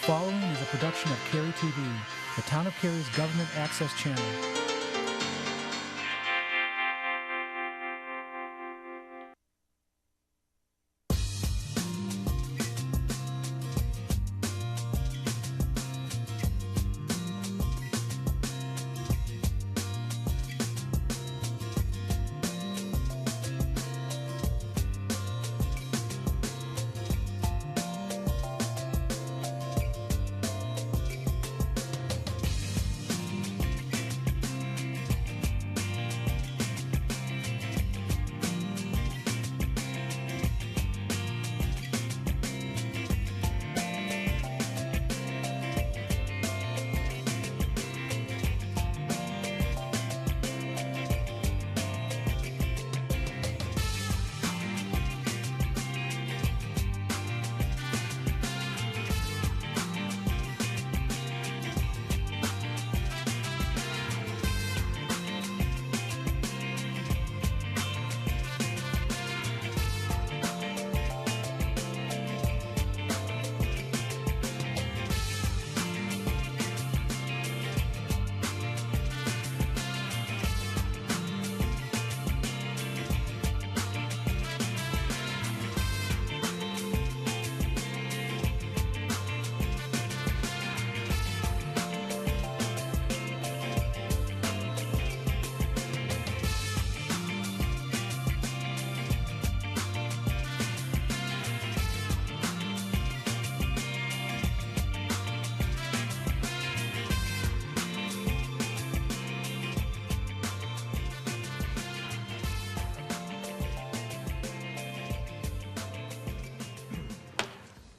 following is a production of Cary TV, the Town of Cary's government access channel.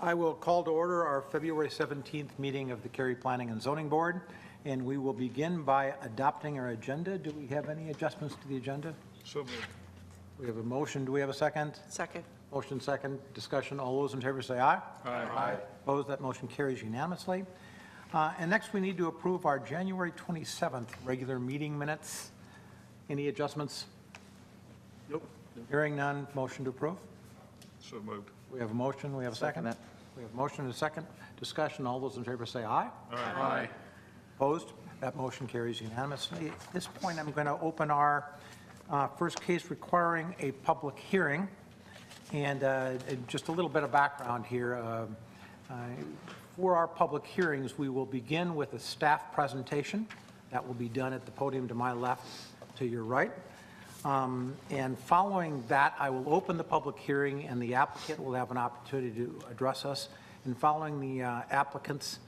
I will call to order our February 17th meeting of the Cary Planning and Zoning Board, and we will begin by adopting our agenda. Do we have any adjustments to the agenda? So moved. We have a motion. Do we have a second? Second. Motion second. Discussion. All those in favor say aye. Aye. Opposed? That motion carries unanimously. And next, we need to approve our January 27th regular meeting minutes. Any adjustments? Nope. Hearing none. Motion to approve. So moved. We have a motion. We have a second. We have a motion and a second. Discussion. All those in favor say aye. Aye. Opposed? That motion carries unanimously. At this point, I'm going to open our first case requiring a public hearing. And just a little bit of background here. For our public hearings, we will begin with a staff presentation. That will be done at the podium to my left, to your right. And following that, I will open the public hearing, and the applicant will have an opportunity to address us. And following the applicant's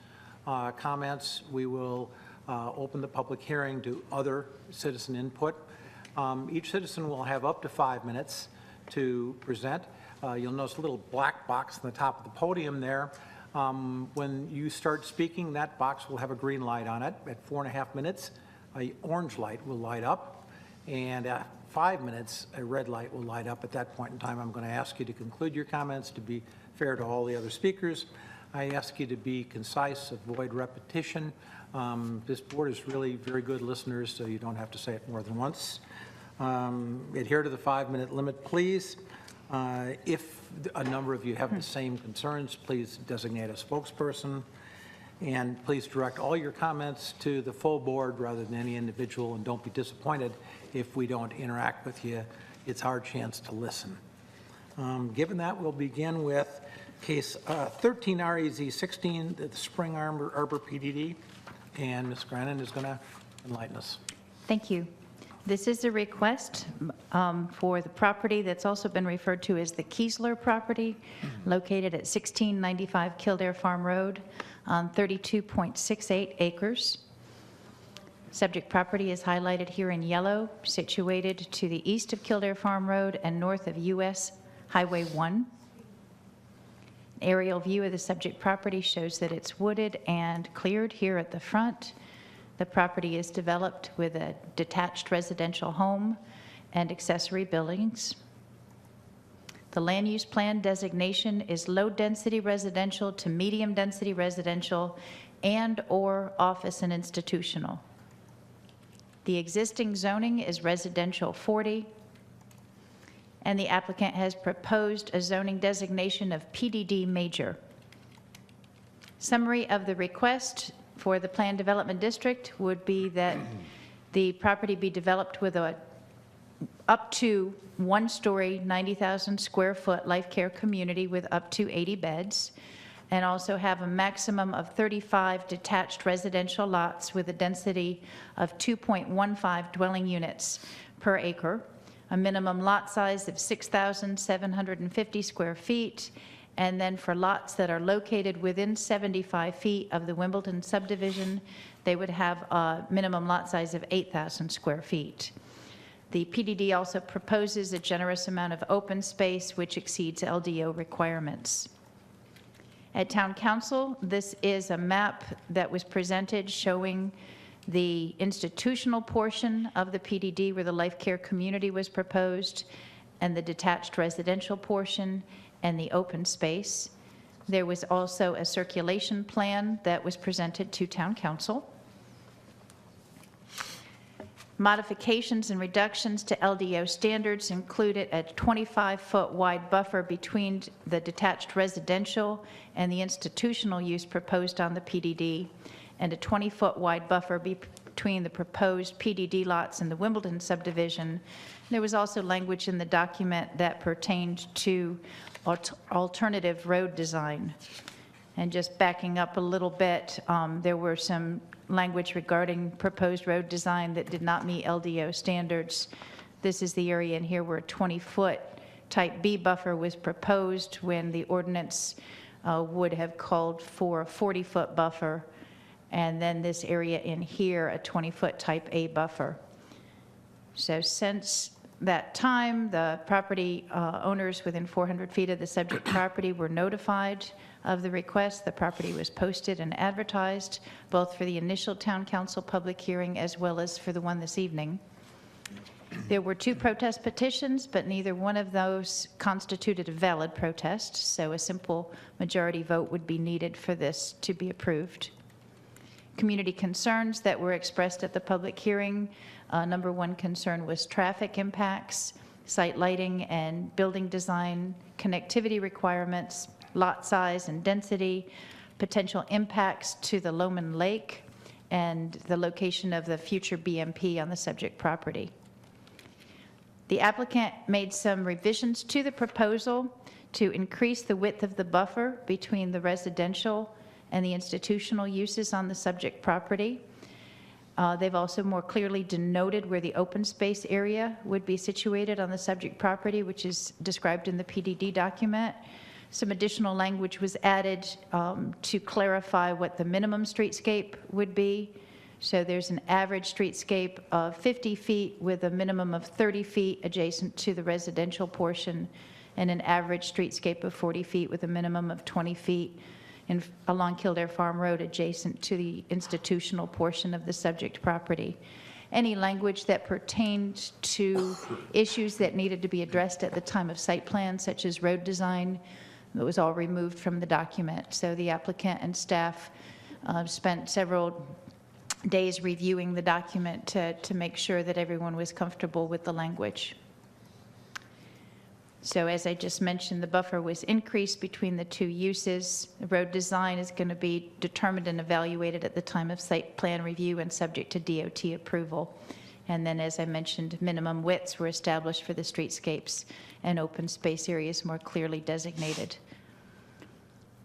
comments, we will open the public hearing to other citizen input. Each citizen will have up to 5 minutes to present. You'll notice a little black box on the top of the podium there. When you start speaking, that box will have a green light on it. At 4.5 minutes, an orange light will light up. And at 5 minutes, a red light will light up. At that point in time, I'm going to ask you to conclude your comments to be fair to all the other speakers. I ask you to be concise, avoid repetition. This board is really very good listeners, so you don't have to say it more than once. Adhere to the 5-minute limit, please. If a number of you have the same concerns, please designate a spokesperson. And please direct all your comments to the full board rather than any individual, and don't be disappointed if we don't interact with you. It's our chance to listen. Given that, we'll begin with case 13 REZ 16, the Spring Arbor PDD, and Ms. Grannon is going to enlighten us. Thank you. This is a request for the property that's also been referred to as the Kiesler property, located at 1695 Kildare Farm Road on 32.68 acres. Subject property is highlighted here in yellow, situated to the east of Kildare Farm Road and north of US Highway 1. An aerial view of the subject property shows that it's wooded and cleared here at the front. The property is developed with a detached residential home and accessory buildings. The land use plan designation is low-density residential to medium-density residential and/or office and institutional. The existing zoning is residential 40, and the applicant has proposed a zoning designation of PDD major. Summary of the request for the Planned Development District would be that the property be developed with a up to one-story, 90,000 square foot life care community with up to 80 beds, and also have a maximum of 35 detached residential lots with a density of 2.15 dwelling units per acre, a minimum lot size of 6,750 square feet, and then for lots that are located within 75 feet of the Wimbledon subdivision, they would have a minimum lot size of 8,000 square feet. The PDD also proposes a generous amount of open space, which exceeds LDO requirements. At Town Council, this is a map that was presented showing the institutional portion of the PDD where the life care community was proposed, and the detached residential portion, and the open space. There was also a circulation plan that was presented to Town Council. Modifications and reductions to LDO standards included a 25-foot wide buffer between the detached residential and the institutional use proposed on the PDD, and a 20-foot wide buffer between the proposed PDD lots and the Wimbledon subdivision. There was also language in the document that pertained to alternative road design. And just backing up a little bit, there were some language regarding proposed road design that did not meet LDO standards. This is the area in here where a 20-foot type B buffer was proposed when the ordinance would have called for a 40-foot buffer, and then this area in here, a 20-foot type A buffer. So since that time, the property owners within 400 feet of the subject property were notified of the request. The property was posted and advertised, both for the initial Town Council public hearing as well as for the one this evening. There were 2 protest petitions, but neither one of those constituted a valid protest, so a simple majority vote would be needed for this to be approved. Community concerns that were expressed at the public hearing. Number 1 concern was traffic impacts, site lighting and building design, connectivity requirements, lot size and density, potential impacts to the Loman Lake, and the location of the future BMP on the subject property. The applicant made some revisions to the proposal to increase the width of the buffer between the residential and the institutional uses on the subject property. They've also more clearly denoted where the open space area would be situated on the subject property, which is described in the PDD document. Some additional language was added to clarify what the minimum streetscape would be. So there's an average streetscape of 50 feet with a minimum of 30 feet adjacent to the residential portion, and an average streetscape of 40 feet with a minimum of 20 feet along Kildare Farm Road adjacent to the institutional portion of the subject property. Any language that pertained to issues that needed to be addressed at the time of site plan, such as road design, it was all removed from the document. So the applicant and staff spent several days reviewing the document to make sure that everyone was comfortable with the language. So as I just mentioned, the buffer was increased between the 2 uses. The road design is going to be determined and evaluated at the time of site plan review and subject to DOT approval. And then, as I mentioned, minimum widths were established for the streetscapes and open space areas more clearly designated.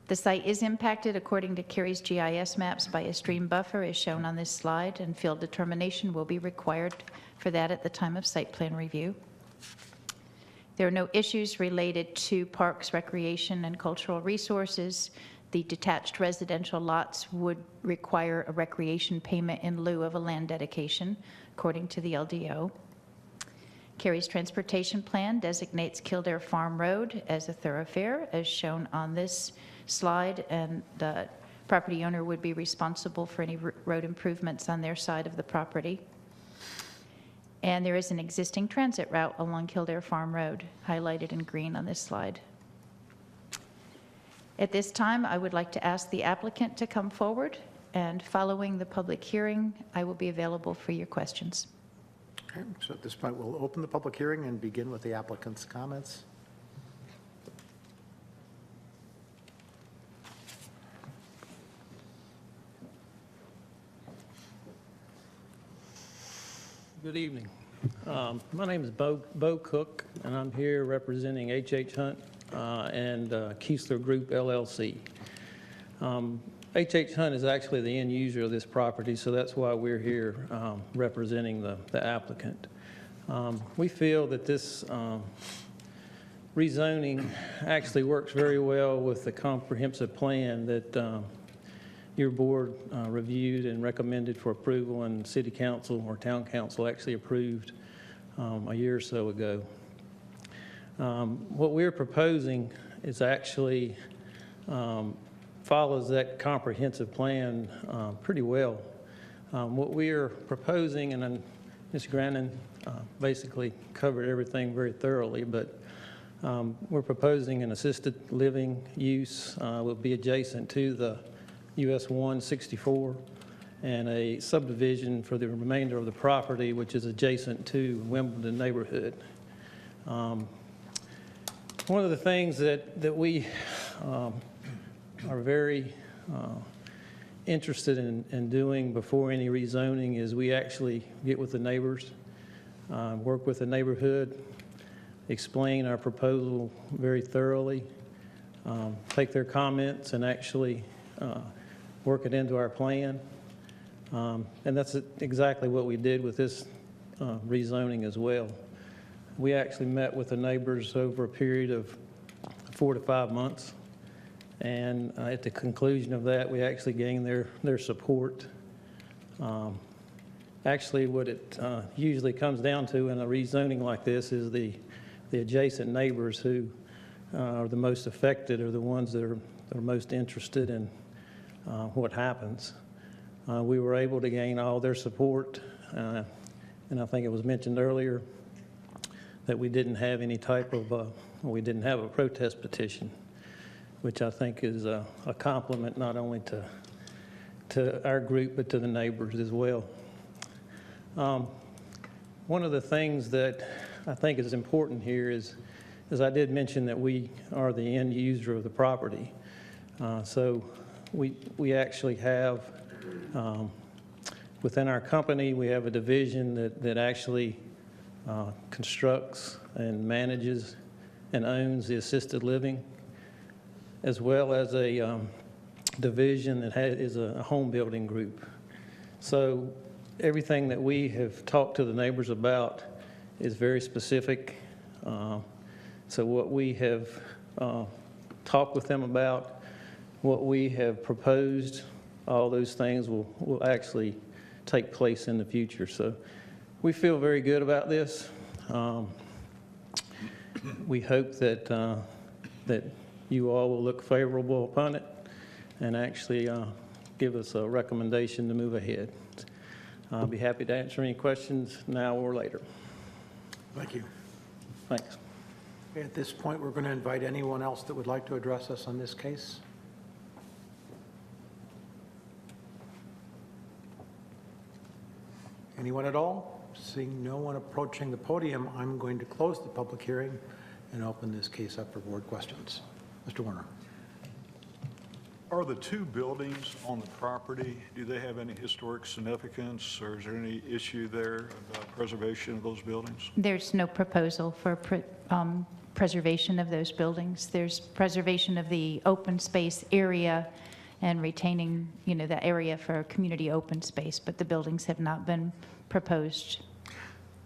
The site is impacted according to Cary's GIS maps by a stream buffer as shown on this slide, and field determination will be required for that at the time of site plan review. There are no issues related to parks, recreation, and cultural resources. The detached residential lots would require a recreation payment in lieu of a land dedication, according to the LDO. Cary's transportation plan designates Kildare Farm Road as a thoroughfare, as shown on this slide, and the property owner would be responsible for any road improvements on their side of the property. And there is an existing transit route along Kildare Farm Road, highlighted in green on this slide. At this time, I would like to ask the applicant to come forward, and following the public hearing, I will be available for your questions. Okay, so at this point, we'll open the public hearing and begin with the applicant's comments. Good evening. My name is Bo Cook, and I'm here representing H.H. Hunt and Kiesler Group, LLC. H.H. Hunt is actually the end user of this property, so that's why we're here representing the applicant. We feel that this rezoning actually works very well with the comprehensive plan that your board reviewed and recommended for approval, and city council or town council actually approved a year or so ago. What we're proposing is actually follows that comprehensive plan pretty well. What we're proposing, and then Ms. Grannon basically covered everything very thoroughly, but we're proposing an assisted living use will be adjacent to the US 164, and a subdivision for the remainder of the property, which is adjacent to Wimbledon neighborhood. One of the things that we are very interested in doing before any rezoning is we actually get with the neighbors, work with the neighborhood, explain our proposal very thoroughly, take their comments and actually work it into our plan. And that's exactly what we did with this rezoning as well. We actually met with the neighbors over a period of 4 to 5 months. And at the conclusion of that, we actually gained their support. Actually, what it usually comes down to in a rezoning like this is the adjacent neighbors who are the most affected, are the ones that are most interested in what happens. We were able to gain all their support, and I think it was mentioned earlier that we didn't have any type of, we didn't have a protest petition, which I think is a compliment not only to our group, but to the neighbors as well. One of the things that I think is important here is, as I did mention, that we are the end user of the property. So we actually have, within our company, we have a division that actually constructs and manages and owns the assisted living, as well as a division that is a home building group. So everything that we have talked to the neighbors about is very specific. So what we have talked with them about, what we have proposed, all those things will actually take place in the future. So we feel very good about this. We hope that you all will look favorable upon it and actually give us a recommendation to move ahead. I'll be happy to answer any questions now or later. Thank you. Thanks. At this point, we're going to invite anyone else that would like to address us on this case. Anyone at all? Seeing no one approaching the podium, I'm going to close the public hearing and open this case up for board questions. Mr. Warner. Are the two buildings on the property, do they have any historic significance, or is there any issue there about preservation of those buildings? There's no proposal for preservation of those buildings. There's preservation of the open space area and retaining, the area for community open space, but the buildings have not been proposed.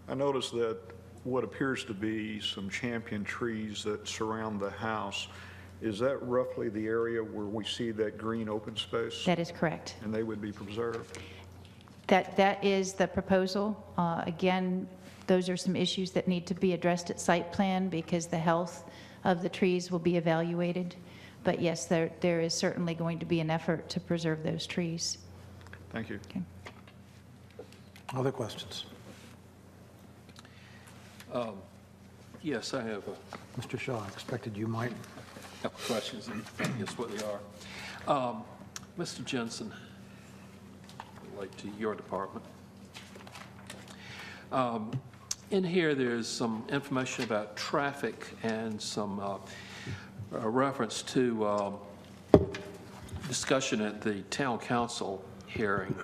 I noticed that what appears to be some champion trees that surround the house, is that roughly the area where we see that green open space? That is correct. And they would be preserved? That is the proposal. Again, those are some issues that need to be addressed at site plan because the health of the trees will be evaluated. But yes, there is certainly going to be an effort to preserve those trees. Thank you. Okay. Other questions? Yes, I have Mr. Shaw, I expected you might. a couple questions, and guess what they are. Mr. Jensen, relate to your department. In here, there's some information about traffic and some reference to discussion at the town council hearing.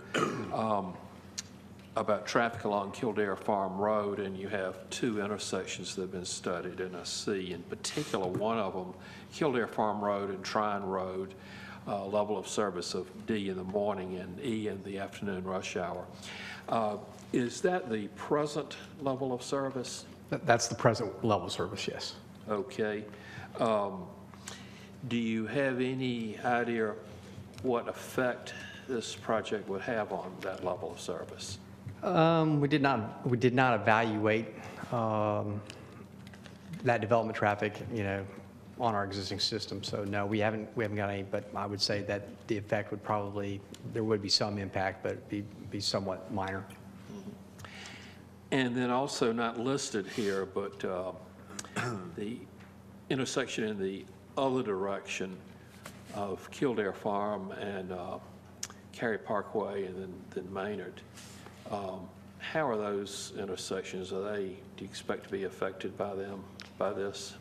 about traffic along Kildare Farm Road, and you have two intersections that have been studied, and I see in particular one of them, Kildare Farm Road and Trine Road, level of service of D in the morning and E in the afternoon rush hour. Is that the present level of service? That's the present level of service, yes. Okay. Do you have any idea what effect this project would have on that level of service? We did not evaluate that development traffic, on our existing system. So no, we haven't got any, but I would say that the effect would probably, there would be some impact, but it'd be somewhat minor. And then also not listed here, but the intersection in the other direction of Kildare Farm and Cary Parkway and then Maynard. How are those intersections? Do you expect to be affected by this?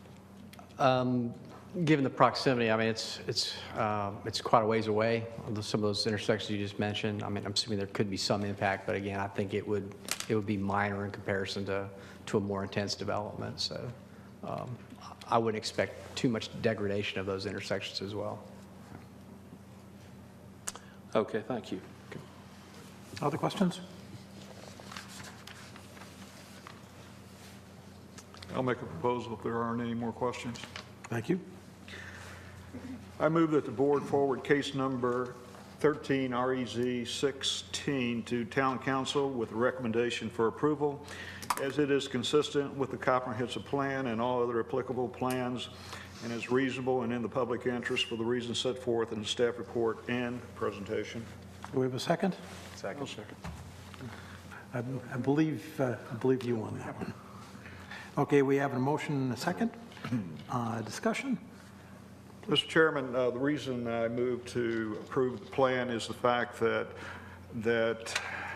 Given the proximity, I mean, it's quite a ways away. Some of those intersections you just mentioned. I mean, I'm assuming there could be some impact, but again, I think it would be minor in comparison to a more intense development. So I wouldn't expect too much degradation of those intersections as well. Okay, thank you. Other questions? I'll make a proposal if there aren't any more questions. Thank you. I move that the board forward case number 13 REZ 16 to Town Council with a recommendation for approval, as it is consistent with the comprehensive plan and all other applicable plans, and is reasonable and in the public interest for the reasons set forth in the staff report and presentation. Do we have a second? Second. I believe you won that one. Okay, we have a motion and a second. Discussion? Mr. Chairman, the reason I moved to approve the plan is the fact that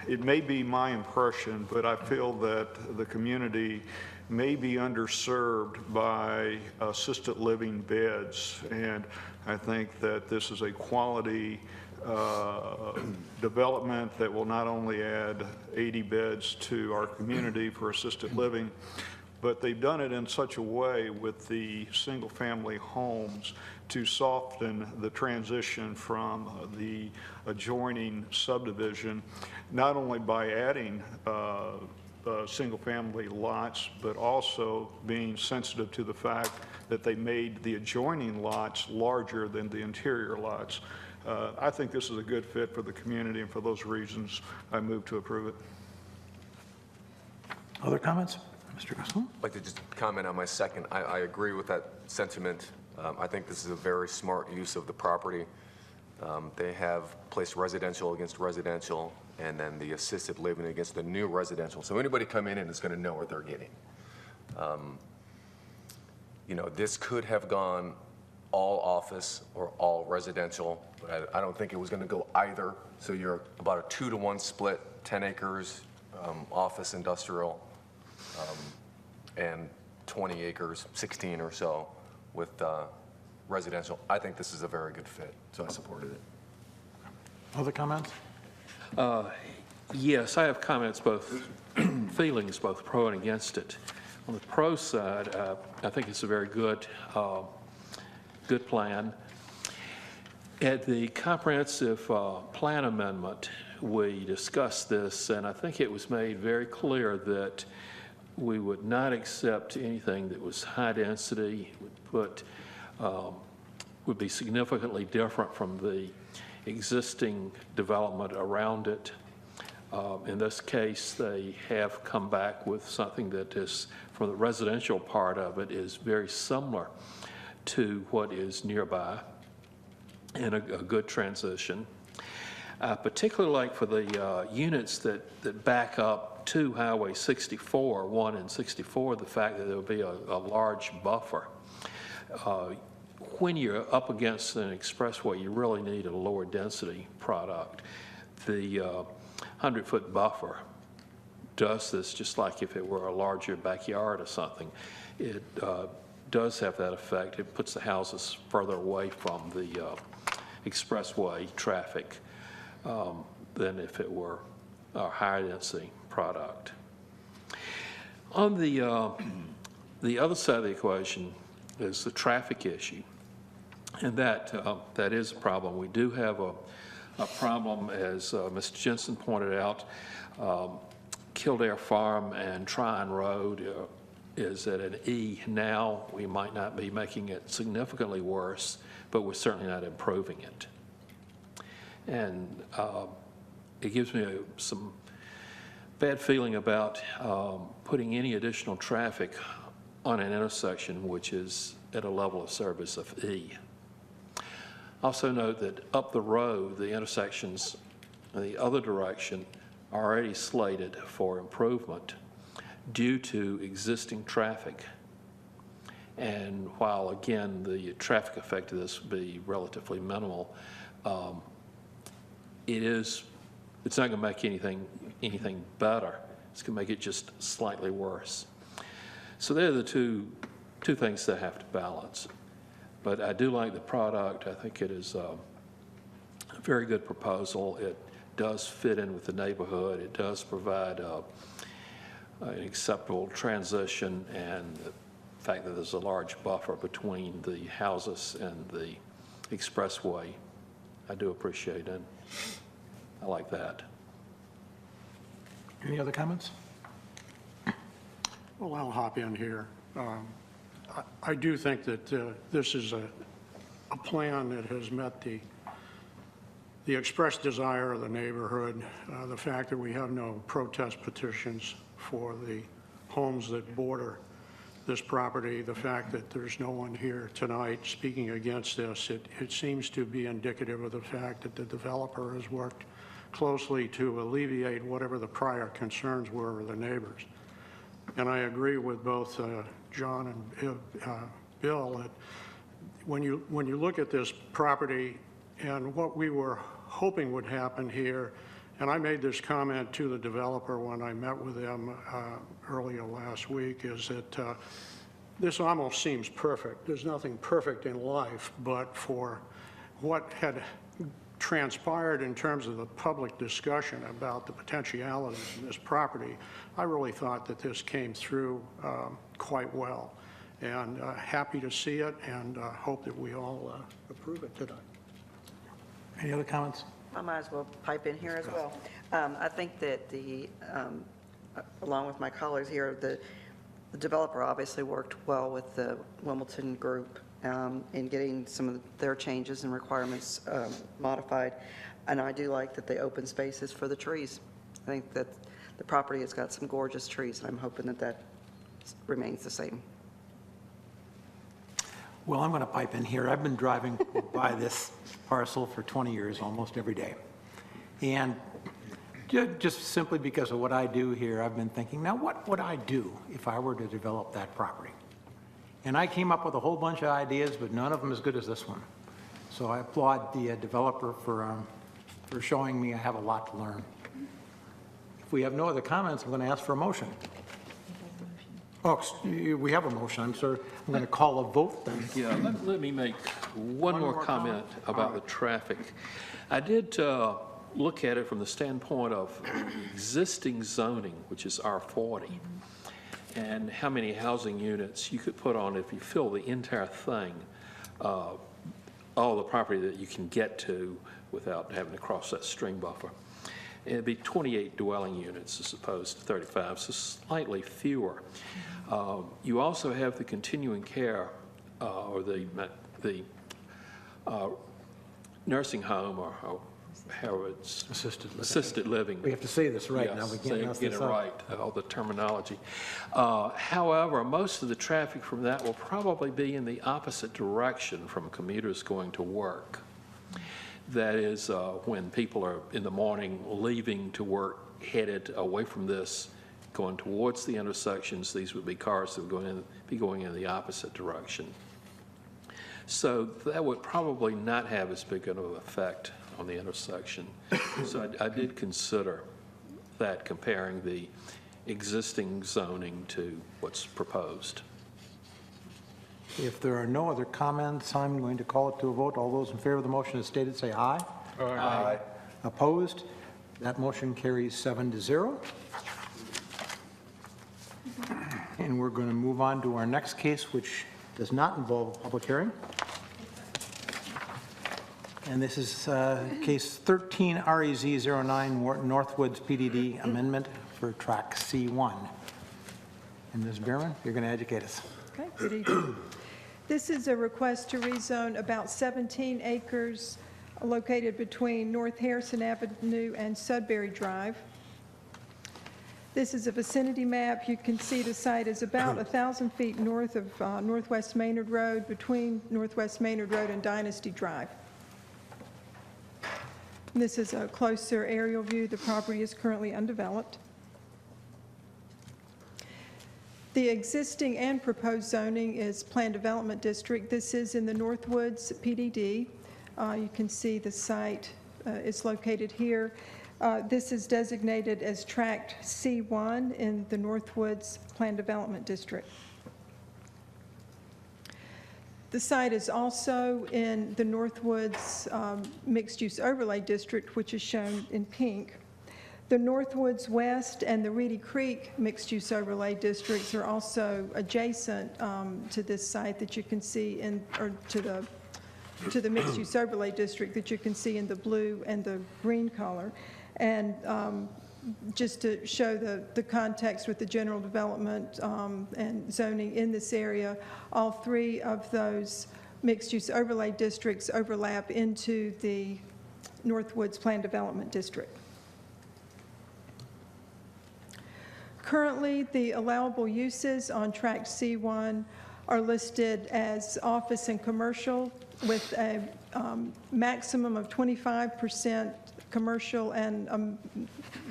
it may be my impression, but I feel that the community may be underserved by assisted living beds, and I think that this is a quality development that will not only add 80 beds to our community for assisted living, but they've done it in such a way with the single-family homes to soften the transition from the adjoining subdivision, not only by adding single-family lots, but also being sensitive to the fact that they made the adjoining lots larger than the interior lots. I think this is a good fit for the community, and for those reasons, I move to approve it. Other comments? Mr. Gusson? I'd like to just comment on my second. I agree with that sentiment. I think this is a very smart use of the property. They have placed residential against residential, and then the assisted living against the new residential. So anybody come in and is going to know what they're getting. This could have gone all office or all residential, but I don't think it was going to go either. So you're about a 2-to-1 split, 10 acres, office industrial, and 20 acres, 16 or so, with residential. I think this is a very good fit, so I supported it. Other comments? Yes, I have comments, both feelings, both pro and against it. On the pro side, I think it's a very good plan. At the comprehensive plan amendment, we discussed this, and I think it was made very clear that we would not accept anything that was high density, would be significantly different from the existing development around it. In this case, they have come back with something that is, for the residential part of it, is very similar to what is nearby, and a good transition. Particularly like for the units that back up to Highway 64, 1 and 64, the fact that there will be a large buffer. When you're up against an expressway, you really need a lower density product. The 100-foot buffer does this just like if it were a larger backyard or something. It does have that effect. It puts the houses further away from the expressway traffic than if it were or higher density product. On the other side of the equation is the traffic issue, and that is a problem. We do have a problem, as Mr. Jensen pointed out. Kildare Farm and Tryon Road is at an E now. We might not be making it significantly worse, but we're certainly not improving it. And it gives me some bad feeling about putting any additional traffic on an intersection which is at a level of service of E. Also note that up the road, the intersections in the other direction are already slated for improvement due to existing traffic. And while, again, the traffic effect of this would be relatively minimal, it's not going to make anything better. It's going to make it just slightly worse. So they're the two things that have to balance. But I do like the product. I think it is a very good proposal. It does fit in with the neighborhood. It does provide an acceptable transition, and the fact that there's a large buffer between the houses and the expressway, I do appreciate it. I like that. Any other comments? Well, I'll hop in here. I do think that this is a plan that has met the expressed desire of the neighborhood, the fact that we have no protest petitions for the homes that border this property, the fact that there's no one here tonight speaking against this, it seems to be indicative of the fact that the developer has worked closely to alleviate whatever the prior concerns were of the neighbors. And I agree with both John and Bill that when you look at this property and what we were hoping would happen here, and I made this comment to the developer when I met with them earlier last week, is that this almost seems perfect. There's nothing perfect in life, but for what had transpired in terms of the public discussion about the potentialities of this property, I really thought that this came through quite well. And happy to see it, and hope that we all approve it tonight. Any other comments? I might as well pipe in here as well. I think that along with my colleagues here, the developer obviously worked well with the Wilmington Group in getting some of their changes and requirements modified. And I do like that they open spaces for the trees. I think that the property has got some gorgeous trees, and I'm hoping that that remains the same. Well, I'm going to pipe in here. I've been driving by this parcel for 20 years, almost every day. And just simply because of what I do here, I've been thinking, now what would I do if I were to develop that property? And I came up with a whole bunch of ideas, but none of them as good as this one. So I applaud the developer for showing me I have a lot to learn. If we have no other comments, I'm going to ask for a motion. Oh, we have a motion. I'm sorry. I'm going to call a vote then. Yeah, let me make one more comment about the traffic. I did look at it from the standpoint of existing zoning, which is R40, and how many housing units you could put on if you fill the entire thing, all the property that you can get to without having to cross that stream buffer. It'd be 28 dwelling units as opposed to 35, so slightly fewer. You also have the continuing care or the nursing home or how it's assisted living. We have to say this right Yes, now. We can't mess get this it up. right, all the terminology. However, most of the traffic from that will probably be in the opposite direction from commuters going to work. That is when people are in the morning leaving to work, headed away from this, going towards the intersections. These would be cars that would be going in the opposite direction. So that would probably not have as big of an effect on the intersection. So I did consider that, comparing the existing zoning to what's proposed. If there are no other comments, I'm going to call it to a vote. All those in favor of the motion as stated, say aye. Aye. Opposed? That motion carries 7-0. And we're going to move on to our next case, which does not involve a public hearing. And this is case 13 REZ09 Northwoods PDD amendment for track C1. And Ms. Bierman, you're going to educate us. Okay, good evening. This is a request to rezone about 17 acres located between North Harrison Avenue and Sudbury Drive. This is a vicinity map. You can see the site is about 1,000 feet north of Northwest Maynard Road, between Northwest Maynard Road and Dynasty Drive. This is a closer aerial view. The property is currently undeveloped. The existing and proposed zoning is Planned Development District. This is in the Northwoods PDD. You can see the site is located here. This is designated as Tract C1 in the Northwoods Planned Development District. The site is also in the Northwoods Mixed-Use Overlay District, which is shown in pink. The Northwoods West and the Reedy Creek Mixed-Use Overlay Districts are also adjacent to this site that you can see to the Mixed-Use Overlay District that you can see in the blue and the green color. And just to show the context with the general development and zoning in this area, all three of those mixed-use overlay districts overlap into the Northwoods Planned Development District. Currently, the allowable uses on Tract C1 are listed as office and commercial with a maximum of 25% commercial and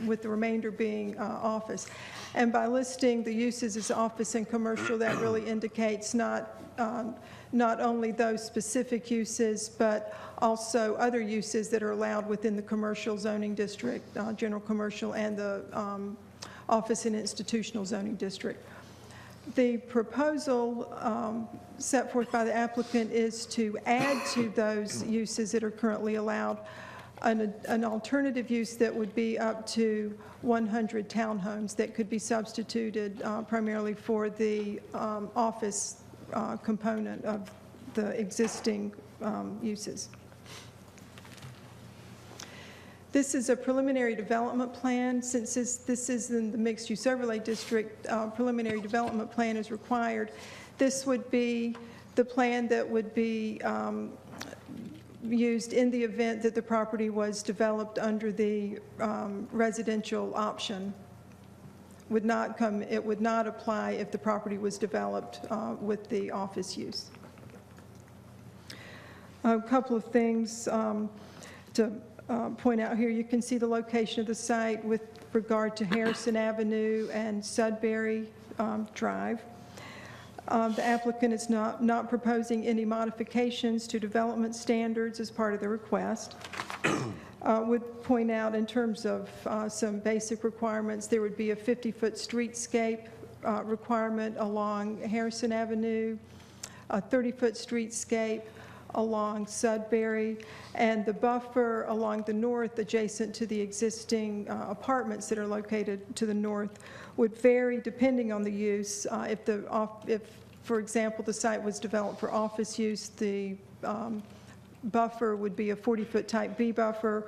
with the remainder being office. And by listing the uses as office and commercial, that really indicates not only those specific uses, but also other uses that are allowed within the commercial zoning district, general commercial, and the office and institutional zoning district. The proposal set forth by the applicant is to add to those uses that are currently allowed an alternative use that would be up to 100 townhomes that could be substituted primarily for the office component of the existing uses. This is a preliminary development plan. Since this is in the mixed-use overlay district, preliminary development plan is required. This would be the plan that would be used in the event that the property was developed under the residential option. It would not apply if the property was developed with the office use. A couple of things to point out here. You can see the location of the site with regard to Harrison Avenue and Sudbury Drive. The applicant is not proposing any modifications to development standards as part of the request. Would point out in terms of some basic requirements, there would be a 50-foot streetscape requirement along Harrison Avenue, a 30-foot streetscape along Sudbury, and the buffer along the north adjacent to the existing apartments that are located to the north would vary depending on the use. If, for example, the site was developed for office use, the buffer would be a 40-foot type B buffer,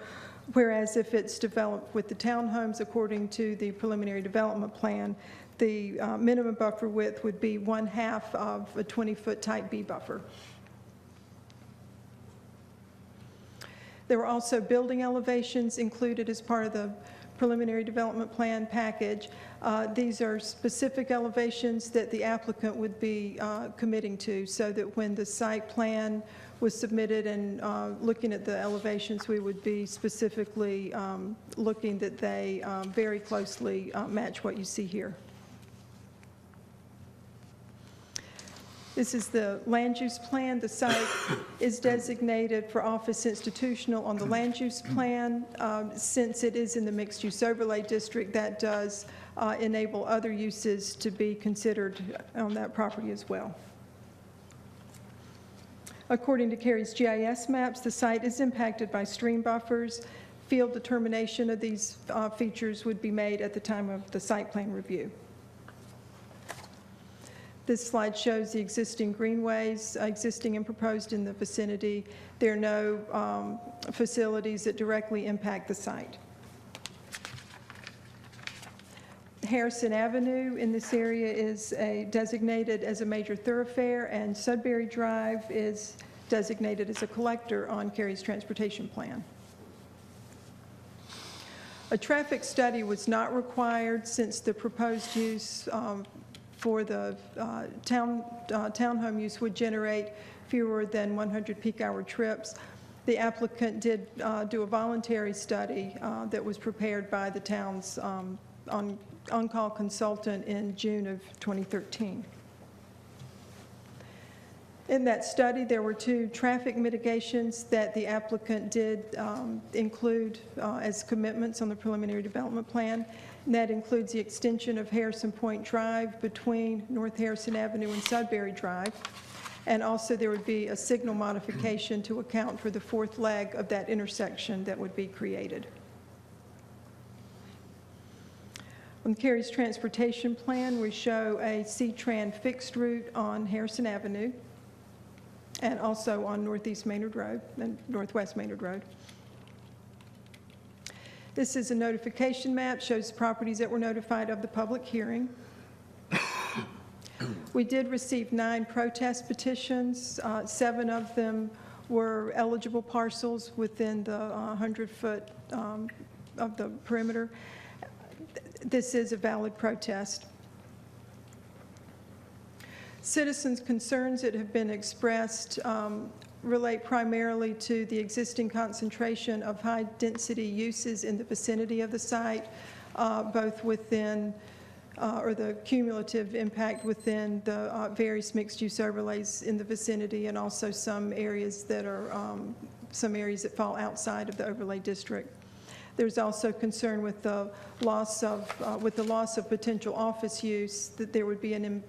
whereas if it's developed with the townhomes according to the preliminary development plan, the minimum buffer width would be 1/2 of a 20-foot type B buffer. There were also building elevations included as part of the preliminary development plan package. These are specific elevations that the applicant would be committing to, so that when the site plan was submitted and looking at the elevations, we would be specifically looking that they very closely match what you see here. This is the land use plan. The site is designated for office institutional on the land use plan. Since it is in the mixed use overlay district, that does enable other uses to be considered on that property as well. According to Cary's GIS maps, the site is impacted by stream buffers, Field determination of these features would be made at the time of the site plan review. This slide shows the existing greenways, existing and proposed in the vicinity. There are no facilities that directly impact the site. Harrison Avenue in this area is designated as a major thoroughfare, and Sudbury Drive is designated as a collector on Cary's transportation plan. A traffic study was not required since the proposed use for the townhome use would generate fewer than 100 peak hour trips. The applicant did do a voluntary study that was prepared by the town's on-call consultant in June of 2013. In that study, there were 2 traffic mitigations that the applicant did include as commitments on the preliminary development plan. And that includes the extension of Harrison Point Drive between North Harrison Avenue and Sudbury Drive. And also there would be a signal modification to account for the 4th leg of that intersection that would be created. On Cary's transportation plan, we show a C-Tran fixed route on Harrison Avenue and also on Northeast Maynard Road and Northwest Maynard Road. This is a notification map, shows properties that were notified of the public hearing. We did receive 9 protest petitions. 7 of them were eligible parcels within the 100-foot of the perimeter. This is a valid protest. Citizens' concerns that have been expressed relate primarily to the existing concentration of high-density uses in the vicinity of the site, both within, or the cumulative impact within the various mixed-use overlays in the vicinity, and also some areas that are, some areas that fall outside of the overlay district. There's also concern with the loss of potential office use, that there would be an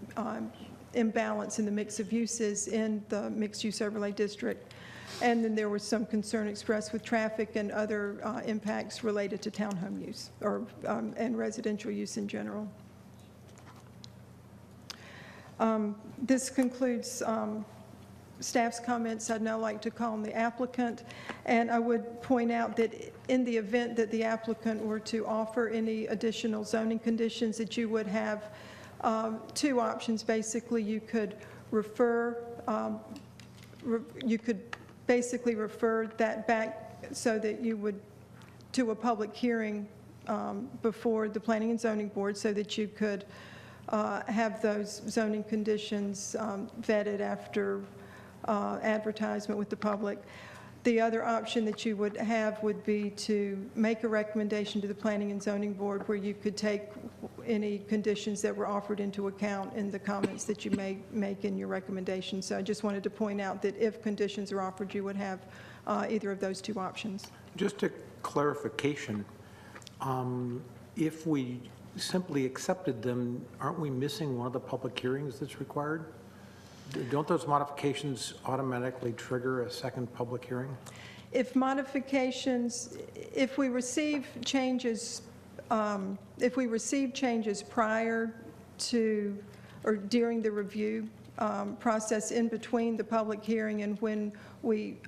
imbalance in the mix of uses in the mixed-use overlay district. And then there was some concern expressed with traffic and other impacts related to townhome use or and residential use in general. This concludes staff's comments. I'd now like to call on the applicant, and I would point out that in the event that the applicant were to offer any additional zoning conditions, that you would have 2 options. Basically, you could refer, you could basically refer that back so that you would to a public hearing before the Planning and Zoning Board, so that you could have those zoning conditions vetted after advertisement with the public. The other option that you would have would be to make a recommendation to the Planning and Zoning Board, where you could take any conditions that were offered into account in the comments that you may make in your recommendation. So I just wanted to point out that if conditions are offered, you would have either of those 2 options. Just a clarification, if we simply accepted them, aren't we missing one of the public hearings that's required? Don't those modifications automatically trigger a second public hearing? If modifications, if we receive changes prior to or during the review process in between the public hearing and when we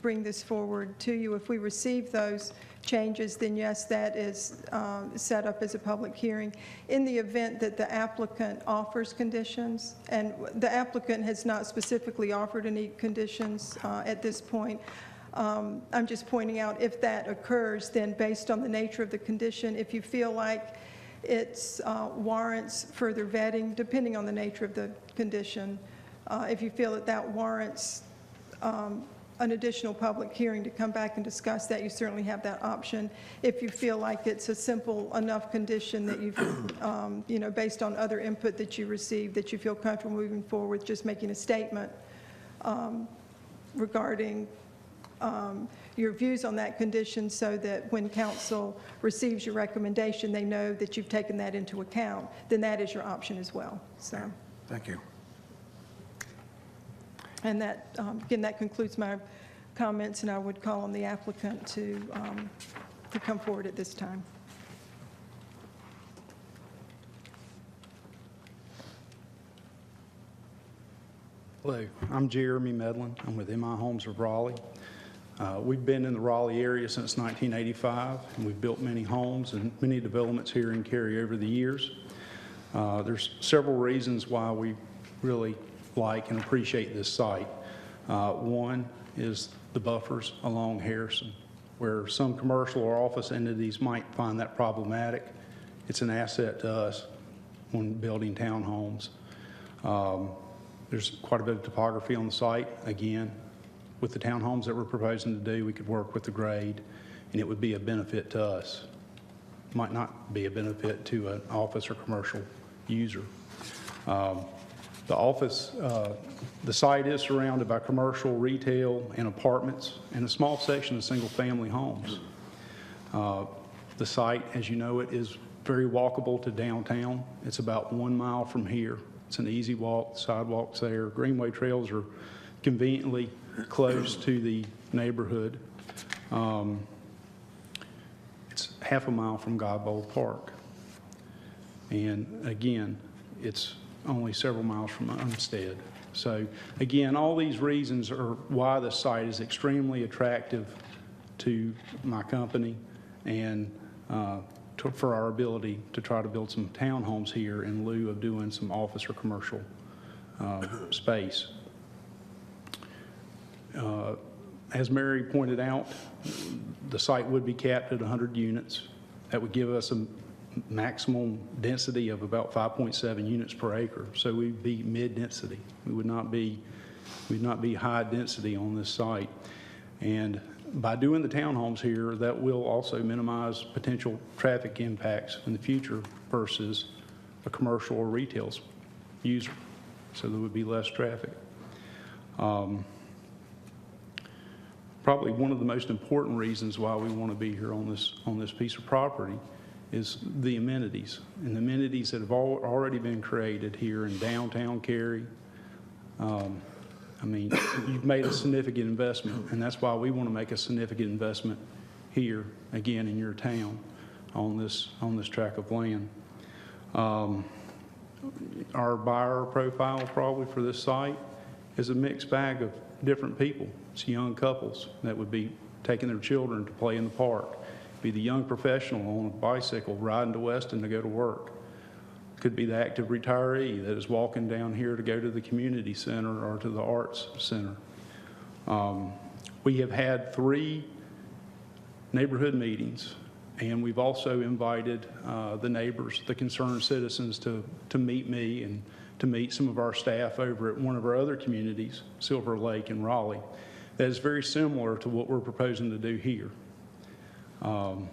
bring this forward to you, if we receive those changes, then yes, that is set up as a public hearing. In the event that the applicant offers conditions, and the applicant has not specifically offered any conditions at this point, I'm just pointing out if that occurs, then based on the nature of the condition, if you feel like it warrants further vetting, depending on the nature of the condition, if you feel that that warrants an additional public hearing to come back and discuss that, you certainly have that option. If you feel like it's a simple enough condition that you've, you know, based on other input that you received, that you feel comfortable moving forward, just making a statement regarding your views on that condition, so that when council receives your recommendation, they know that you've taken that into account, then that is your option as well. So, Thank you. and that, again, that concludes my comments, and I would call on the applicant to to come forward at this time. Hello, I'm Jeremy Medlin. I'm with MI Homes of Raleigh. We've been in the Raleigh area since 1985, and we've built many homes and many developments here in Cary over the years. There's several reasons why we really like and appreciate this site. One is the buffers along Harrison, where some commercial or office entities might find that problematic. It's an asset to us when building townhomes. There's quite a bit of topography on the site. Again, with the townhomes that we're proposing to do, we could work with the grade, and it would be a benefit to us. Might not be a benefit to an office or commercial user. The site is surrounded by commercial, retail, and apartments, and a small section of single-family homes. The site, as you know it, is very walkable to downtown. It's about 1 mile from here. It's an easy walk, sidewalks there. Greenway trails are conveniently close to the neighborhood. It's half a mile from Godbold Park. And again, it's only several miles from Umstead. So again, all these reasons are why the site is extremely attractive to my company and for our ability to try to build some townhomes here in lieu of doing some office or commercial space. As Mary pointed out, the site would be capped at 100 units. That would give us a maximum density of about 5.7 units per acre. So we'd be mid-density. We would not be high density on this site. And by doing the townhomes here, that will also minimize potential traffic impacts in the future versus a commercial or retail user. So there would be less traffic. Probably one of the most important reasons why we want to be here on this piece of property is the amenities. And the amenities that have already been created here in downtown Cary. I mean, you've made a significant investment, and that's why we want to make a significant investment here, again, in your town on this tract of land. Our buyer profile probably for this site is a mixed bag of different people. It's young couples that would be taking their children to play in the park. Be the young professional on a bicycle riding to Weston to go to work. Could be the active retiree that is walking down here to go to the community center or to the arts center. We have had 3 neighborhood meetings, and we've also invited the neighbors, the concerned citizens, to meet me and to meet some of our staff over at one of our other communities, Silver Lake in Raleigh, that is very similar to what we're proposing to do here. And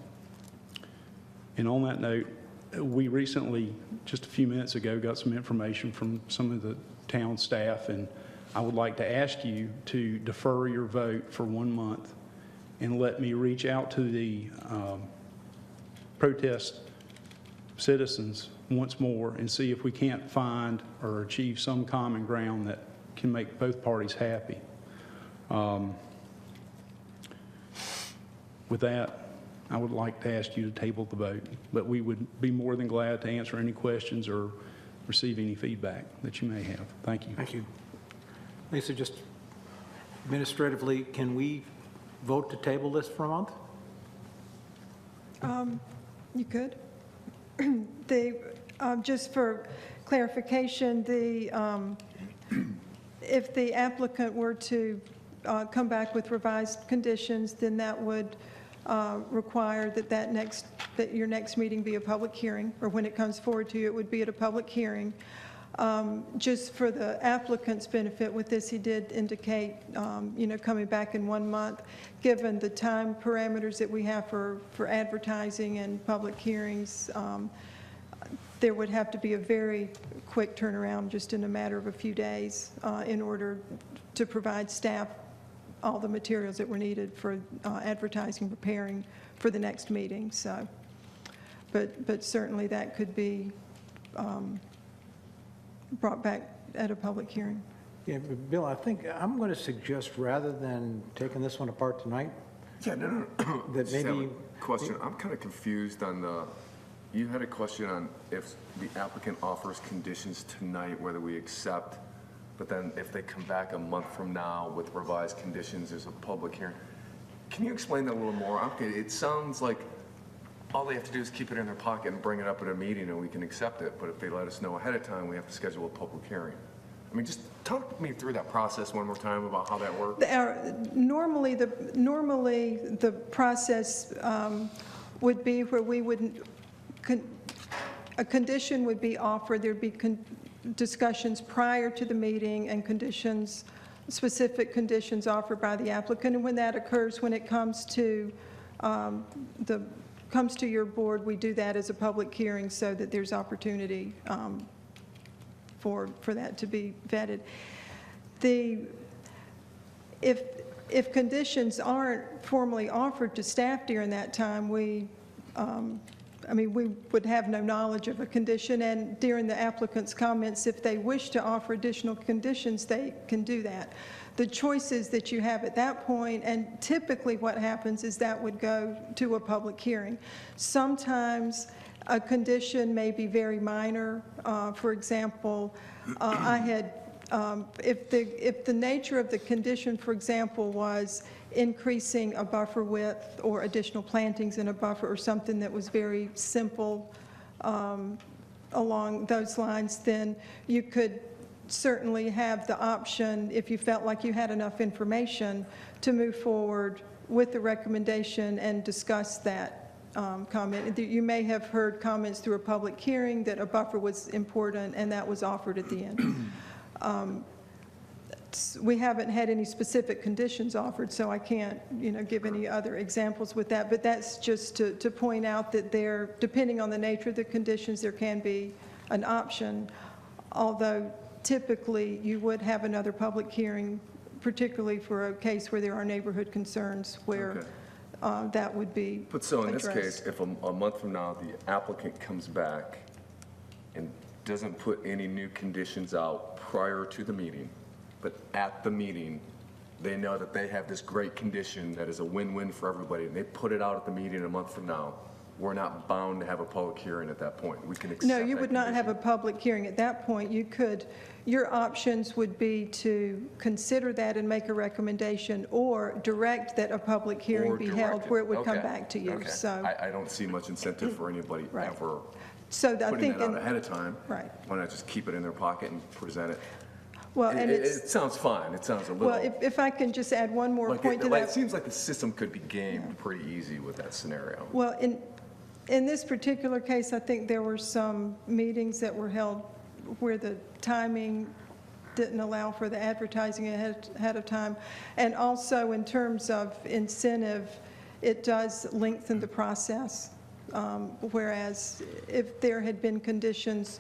on that note, we recently, just a few minutes ago, got some information from some of the town staff, and I would like to ask you to defer your vote for 1 month and let me reach out to the protest citizens once more and see if we can't find or achieve some common ground that can make both parties happy. With that, I would like to ask you to table the vote, but we would be more than glad to answer any questions or receive any feedback that you may have. Thank you. Thank you. Lisa, just administratively, can we vote to table this for a month? You could. Just for clarification, if the applicant were to come back with revised conditions, then that would require that your next meeting be a public hearing, or when it comes forward to you, it would be at a public hearing. Just for the applicant's benefit with this, he did indicate, coming back in 1 month. Given the time parameters that we have for advertising and public hearings, there would have to be a very quick turnaround, just in a matter of a few days, in order to provide staff all the materials that were needed for advertising, preparing for the next meeting. So, but certainly that could be brought back at a public hearing. Yeah, Bill, I think I'm going to suggest, rather than taking this one apart tonight, Yeah, no. That Just have a maybe- question. I'm kind of confused on you had a question on if the applicant offers conditions tonight, whether we accept, but then if they come back a month from now with revised conditions, there's a public hearing. Can you explain that a little more? Okay, it sounds like all they have to do is keep it in their pocket and bring it up at a meeting and we can accept it, but if they let us know ahead of time, we have to schedule a public hearing. I mean, just talk me through that process one more time about how that works. Normally, the process would be where we would, a condition would be offered, there'd be discussions prior to the meeting and conditions, specific conditions offered by the applicant. And when that occurs, when it comes to your board, we do that as a public hearing so that there's opportunity for that to be vetted. If conditions aren't formally offered to staff during that time, we would have no knowledge of a condition, and during the applicant's comments, if they wish to offer additional conditions, they can do that. The choices that you have at that point, and typically what happens is that would go to a public hearing. Sometimes a condition may be very minor. For example, if the nature of the condition, for example, was increasing a buffer width or additional plantings in a buffer or something that was very simple along those lines, then you could certainly have the option, if you felt like you had enough information, to move forward with the recommendation and discuss that comment. You may have heard comments through a public hearing that a buffer was important, and that was offered at the end. We haven't had any specific conditions offered, so I can't, give any other examples with that. But that's just to point out that depending on the nature of the conditions, there can be an option, although typically you would have another public hearing, particularly for a case where there are neighborhood concerns where that would be But so in this addressed. case, if a month from now, the applicant comes back and doesn't put any new conditions out prior to the meeting, but at the meeting, they know that they have this great condition that is a win-win for everybody, and they put it out at the meeting a month from now, we're not bound to have a public hearing at that point. We can accept No, you that would not have a condition. public hearing at that point. Your options would be to consider that and make a recommendation, or direct that a public hearing Or be direct held where it would come Okay. back to you. Okay. So, I don't see much incentive for anybody Right. ever so I putting think, that out ahead of time. Right. Why not just keep it in their pocket and present it? well, and It it's, sounds fine. It sounds a little. well, if I can just add one more Like, point to it that. seems like the system could be gamed pretty easy with that scenario. Well, in this particular case, I think there were some meetings that were held where the timing didn't allow for the advertising ahead of time. And also in terms of incentive, it does lengthen the process. Whereas if there had been conditions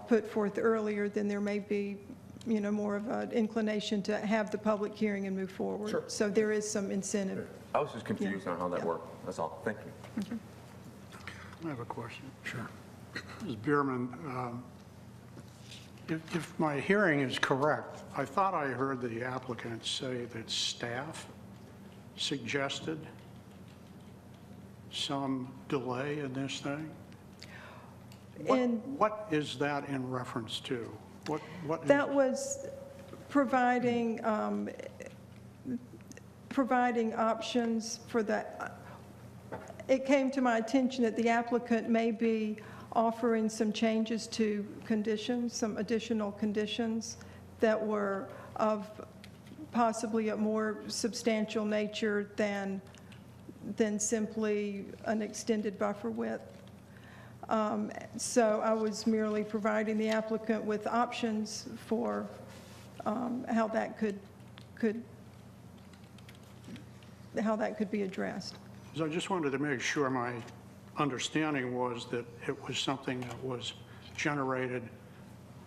put forth earlier, then there may be, more of an inclination to have the public hearing and move forward. Sure. So there is some incentive. I was just confused on how that Yeah. worked. That's all. Thank you. I have a question. Sure. Ms. Bierman, if my hearing is correct, I thought I heard the applicant say that staff suggested some delay in this thing? What is that in reference to? What is? That was providing options for that. It came to my attention that the applicant may be offering some changes to conditions, some additional conditions that were of possibly a more substantial nature than simply an extended buffer width. So I was merely providing the applicant with options for how that could be addressed. So I just wanted to make sure my understanding was that it was something that was generated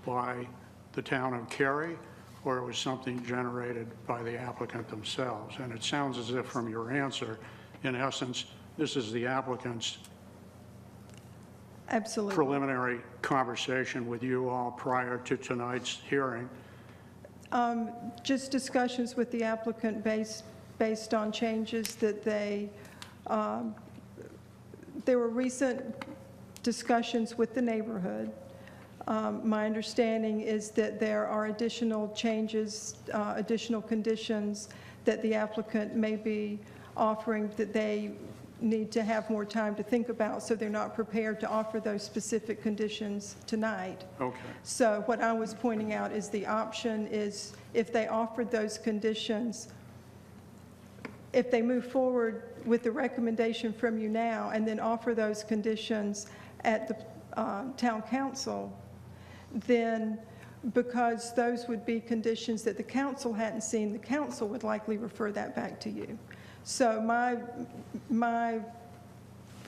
by the town of Cary, or it was something generated by the applicant themselves. And it sounds as if from your answer, in essence, this is the applicant's Absolutely. preliminary conversation with you all prior to tonight's hearing. Just discussions with the applicant based based on changes that there were recent discussions with the neighborhood. My understanding is that there are additional changes, additional conditions that the applicant may be offering that they need to have more time to think about, so they're not prepared to offer those specific conditions tonight. Okay. So what I was pointing out is the option is if they offered those conditions, if they move forward with the recommendation from you now and then offer those conditions at the town council, then because those would be conditions that the council hadn't seen, the council would likely refer that back to you. So my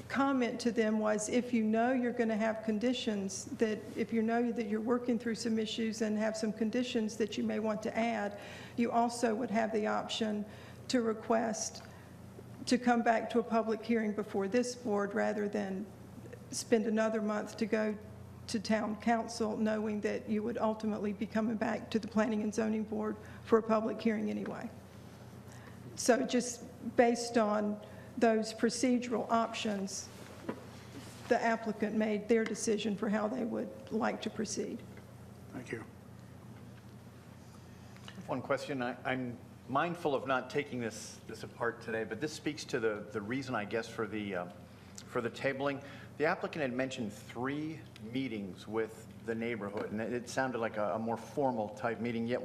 comment to them was, if you know you're going to have conditions, that if you know that you're working through some issues and have some conditions that you may want to add, you also would have the option to request to come back to a public hearing before this board rather than spend another month to go to town council, knowing that you would ultimately be coming back to the Planning and Zoning Board for a public hearing anyway. So just based on those procedural options, the applicant made their decision for how they would like to proceed. Thank you. One question. I'm mindful of not taking this apart today, but this speaks to the reason, I guess, for the tabling. The applicant had mentioned 3 meetings with the neighborhood, and it sounded like a more formal type meeting, yet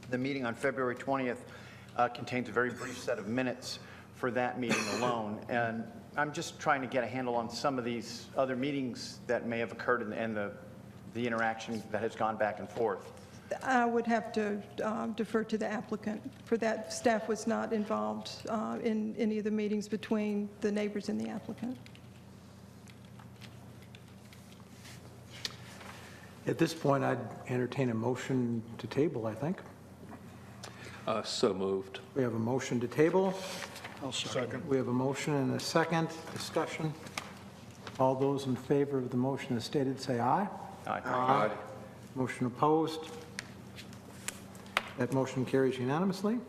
the meeting on February 20th, contains a very brief set of minutes for that meeting alone. And I'm just trying to get a handle on some of these other meetings that may have occurred and the interaction that has gone back and forth. I would have to defer to the applicant. For that, staff was not involved in any of the meetings between the neighbors and the applicant. At this point, I'd entertain a motion to table, I think. So moved. We have a motion to table. I'll second. We have a motion and a second. Discussion. All those in favor of the motion as stated, say aye. Aye. Motion opposed. That motion carries unanimously.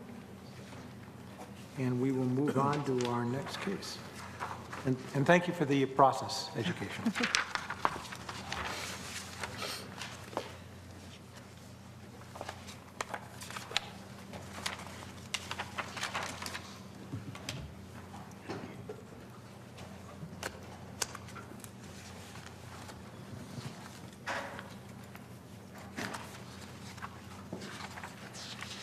And we will move on to our next case. And thank you for the process education.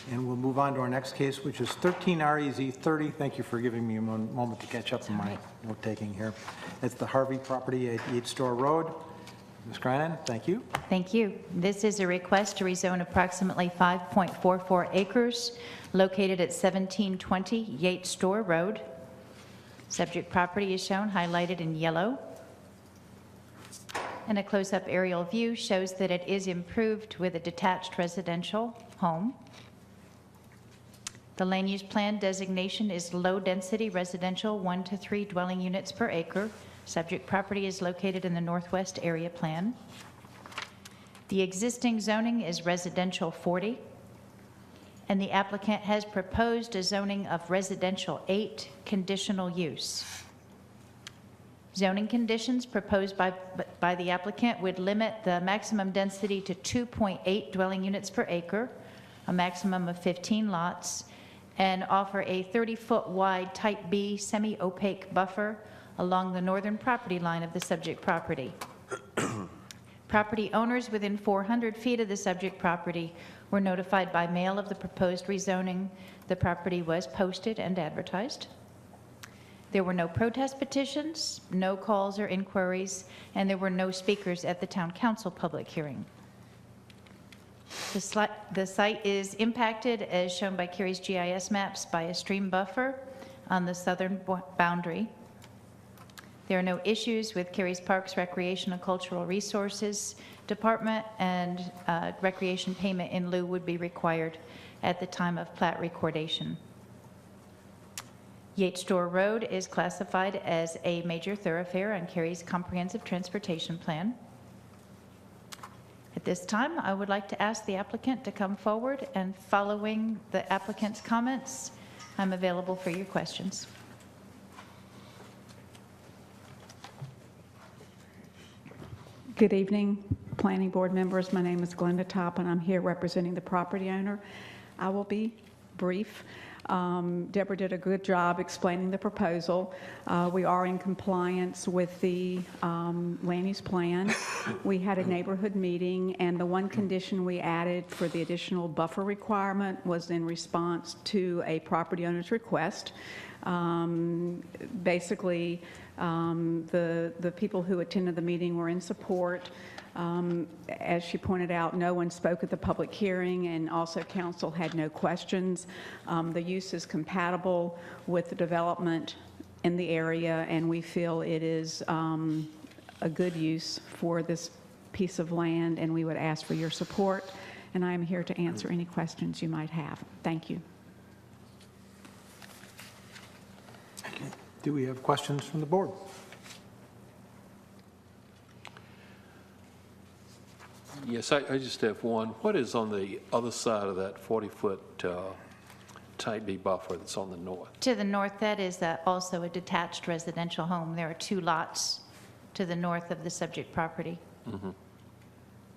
And we'll move on to our next case, which is 13 REZ 30. Thank you for giving me a moment to catch up on my note-taking here. It's the Harvey property at Yates Store Road. Ms. Grinan, thank you. Thank you. This is a request to rezone approximately 5.44 acres located at 1720 Yates Store Road. Subject property is shown highlighted in yellow. And a close-up aerial view shows that it is improved with a detached residential home. The land use plan designation is low-density residential 1 to 3 dwelling units per acre. Subject property is located in the Northwest Area Plan. The existing zoning is residential 40, and the applicant has proposed a zoning of residential 8 conditional use. Zoning conditions proposed by the applicant would limit the maximum density to 2.8 dwelling units per acre, a maximum of 15 lots, and offer a 30-foot wide Type B semi-opaque buffer along the northern property line of the subject property. Property owners within 400 feet of the subject property were notified by mail of the proposed rezoning. The property was posted and advertised. There were no protest petitions, no calls or inquiries, and there were no speakers at the town council public hearing. The site is impacted, as shown by Cary's GIS maps, by a stream buffer on the southern boundary. There are no issues with Cary's Parks Recreation and Cultural Resources Department, and recreation payment in lieu would be required at the time of plat recordation. Yates Store Road is classified as a major thoroughfare on Cary's Comprehensive Transportation Plan. At this time, I would like to ask the applicant to come forward, and following the applicant's comments, I'm available for your questions. Good evening, Planning Board members. My name is Glenda Top, and I'm here representing the property owner. I will be brief. Deborah did a good job explaining the proposal. We are in compliance with the land use plan. We had a neighborhood meeting, and the one condition we added for the additional buffer requirement was in response to a property owner's request. Basically, the people who attended the meeting were in support. As she pointed out, no one spoke at the public hearing, and also council had no questions. The use is compatible with the development in the area, and we feel it is a good use for this piece of land, and we would ask for your support. And I am here to answer any questions you might have. Thank you. Do we have questions from the board? Yes, I just have one. What is on the other side of that 40-foot type B buffer that's on the north? To the north, that is also a detached residential home. There are 2 lots to the north of the subject property. Mm-hmm.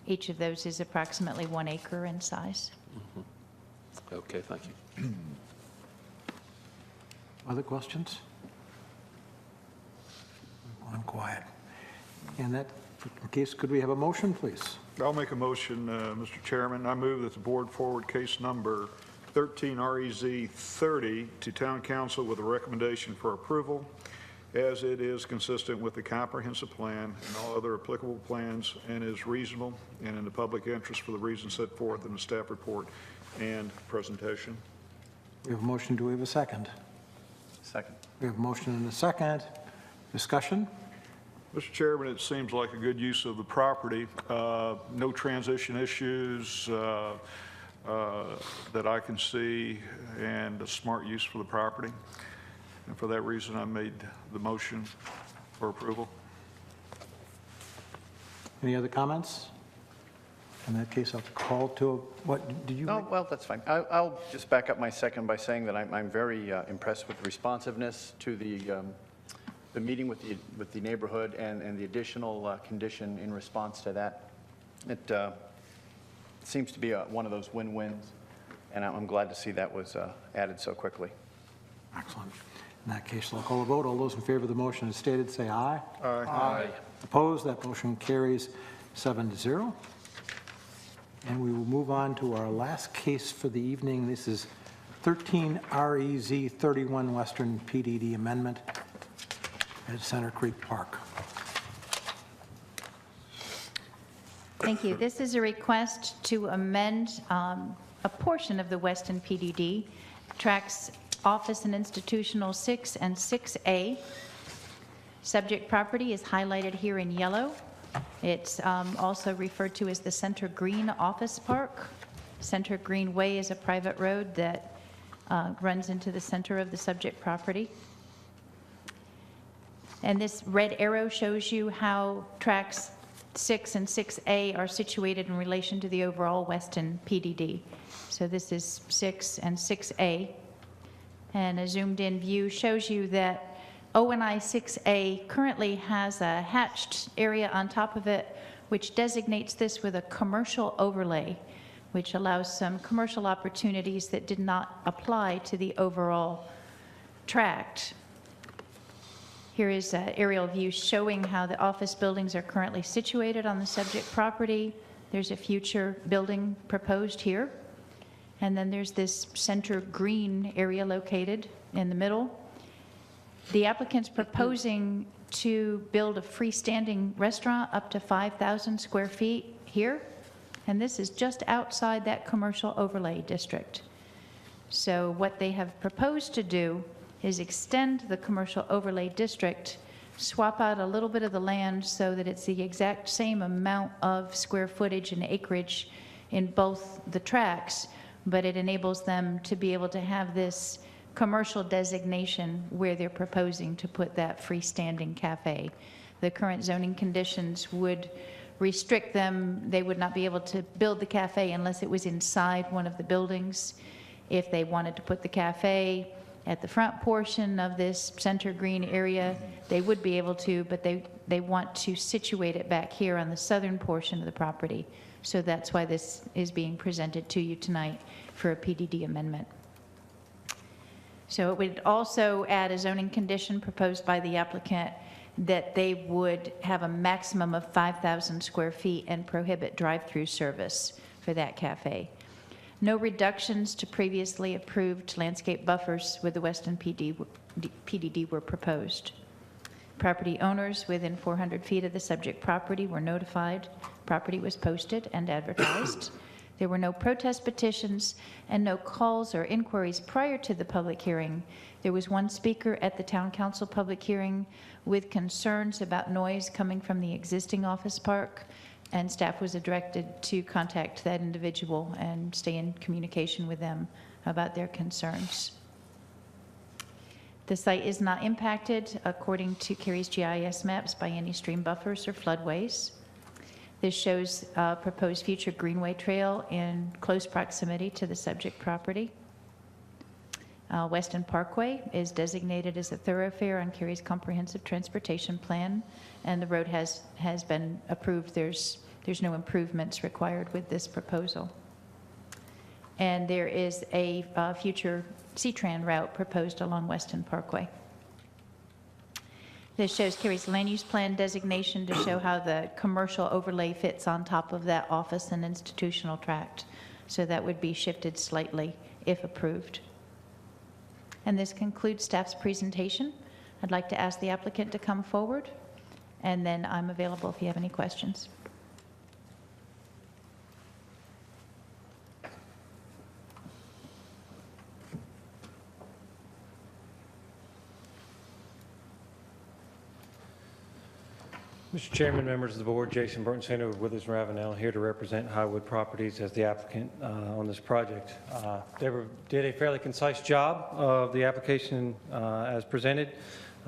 Each of those is approximately 1 acre in size. Mm-hmm. Okay, thank you. Other questions? I'm quiet. In that case, could we have a motion, please? I'll make a motion, Mr. Chairman. I move that the board forward case number 13 REZ 30 to Town Council with a recommendation for approval, as it is consistent with the comprehensive plan and all other applicable plans, and is reasonable and in the public interest for the reasons set forth in the staff report and presentation. We have a motion. Do we have a second? Second. We have a motion and a second. Discussion? Mr. Chairman, it seems like a good use of the property. No transition issues that I can see, and a smart use for the property. And for that reason, I made the motion for approval. Any other comments? In that case, I'll call to, what, did you? Oh, well, that's fine. I'll just back up my second by saying that I'm very impressed with the responsiveness to the meeting with the neighborhood and the additional condition in response to that. It seems to be one of those win-wins, and I'm glad to see that was added so quickly. Excellent. In that case, I'll call a vote. All those in favor of the motion as stated, say aye. Aye. Aye. Opposed? That motion carries 7-0. And we will move on to our last case for the evening. This is 13 REZ 31 Western PDD Amendment at Center Creek Park. Thank you. This is a request to amend a portion of the Weston PDD, tracks office and institutional 6 and 6A. Subject property is highlighted here in yellow. It's also referred to as the Center Green Office Park. Center Green Way is a private road that runs into the center of the subject property. And this red arrow shows you how tracks 6 and 6A are situated in relation to the overall Weston PDD. So this is 6 and 6A. And a zoomed-in view shows you that ONI 6A currently has a hatched area on top of it, which designates this with a commercial overlay, which allows some commercial opportunities that did not apply to the overall tract. Here is an aerial view showing how the office buildings are currently situated on the subject property. There's a future building proposed here. And then there's this center green area located in the middle. The applicant's proposing to build a freestanding restaurant up to 5,000 square feet here. And this is just outside that commercial overlay district. So what they have proposed to do is extend the commercial overlay district, swap out a little bit of the land so that it's the exact same amount of square footage and acreage in both the tracts, but it enables them to be able to have this commercial designation where they're proposing to put that freestanding cafe. The current zoning conditions would restrict them. They would not be able to build the cafe unless it was inside one of the buildings. If they wanted to put the cafe at the front portion of this center green area, they would be able to, but they want to situate it back here on the southern portion of the property. So that's why this is being presented to you tonight for a PDD amendment. So it would also add a zoning condition proposed by the applicant that they would have a maximum of 5,000 square feet and prohibit drive-through service for that cafe. No reductions to previously approved landscape buffers with the Weston PDD were proposed. Property owners within 400 feet of the subject property were notified. Property was posted and advertised. There were no protest petitions and no calls or inquiries prior to the public hearing. There was one speaker at the town council public hearing with concerns about noise coming from the existing office park, and staff was directed to contact that individual and stay in communication with them about their concerns. The site is not impacted, according to Cary's GIS maps, by any stream buffers or floodways. This shows proposed future greenway trail in close proximity to the subject property. Weston Parkway is designated as a thoroughfare on Cary's comprehensive transportation plan, and the road has been approved. There's no improvements required with this proposal. And there is a future C-Tran route proposed along Weston Parkway. This shows Cary's land use plan designation to show how the commercial overlay fits on top of that office and institutional tract. So that would be shifted slightly if approved. And this concludes staff's presentation. I'd like to ask the applicant to come forward, and then I'm available if you have any questions. Mr. Chairman, members of the board, Jason Burton Center with Withers Ravenel, here to represent Highwood Properties as the applicant on this project. They did a fairly concise job of the application as presented.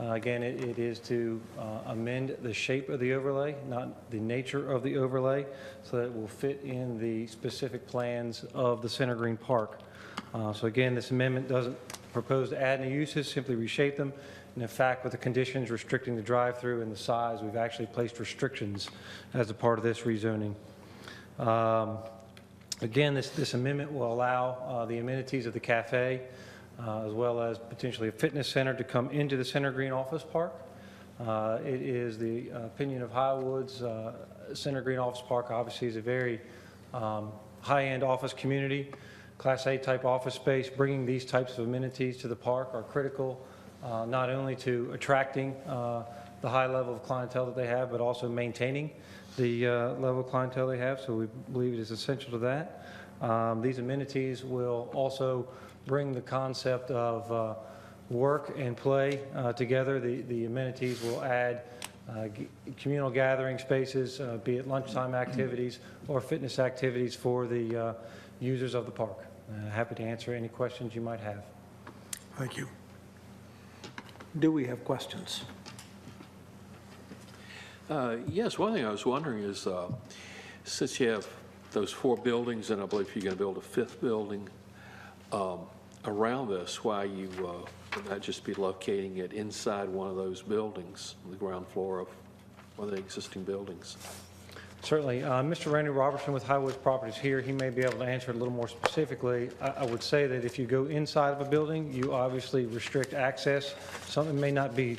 Again, it is to amend the shape of the overlay, not the nature of the overlay, so that it will fit in the specific plans of the Center Green Park. So again, this amendment doesn't propose to add any uses, simply reshape them. And in fact, with the conditions restricting the drive-through and the size, we've actually placed restrictions as a part of this rezoning. Again, this amendment will allow the amenities of the cafe, as well as potentially a fitness center, to come into the Center Green Office Park. It is the opinion of Highwoods. Center Green Office Park obviously is a very high-end office community, Class A type office space. Bringing these types of amenities to the park are critical, not only to attracting the high level of clientele that they have, but also maintaining the level of clientele they have. So we believe it is essential to that. These amenities will also bring the concept of work and play together. The amenities will add communal gathering spaces, be it lunchtime activities or fitness activities for the users of the park. Happy to answer any questions you might have. Thank you. Do we have questions? Yes, one thing I was wondering is, since you have those 4 buildings, and I believe you're going to build a 5th building around this, why you would not just be locating it inside one of those buildings, on the ground floor of one of the existing buildings? Certainly. Mr. Randy Robertson with Highwoods Properties here. He may be able to answer it a little more specifically. I would say that if you go inside of a building, you obviously restrict access. Something may not be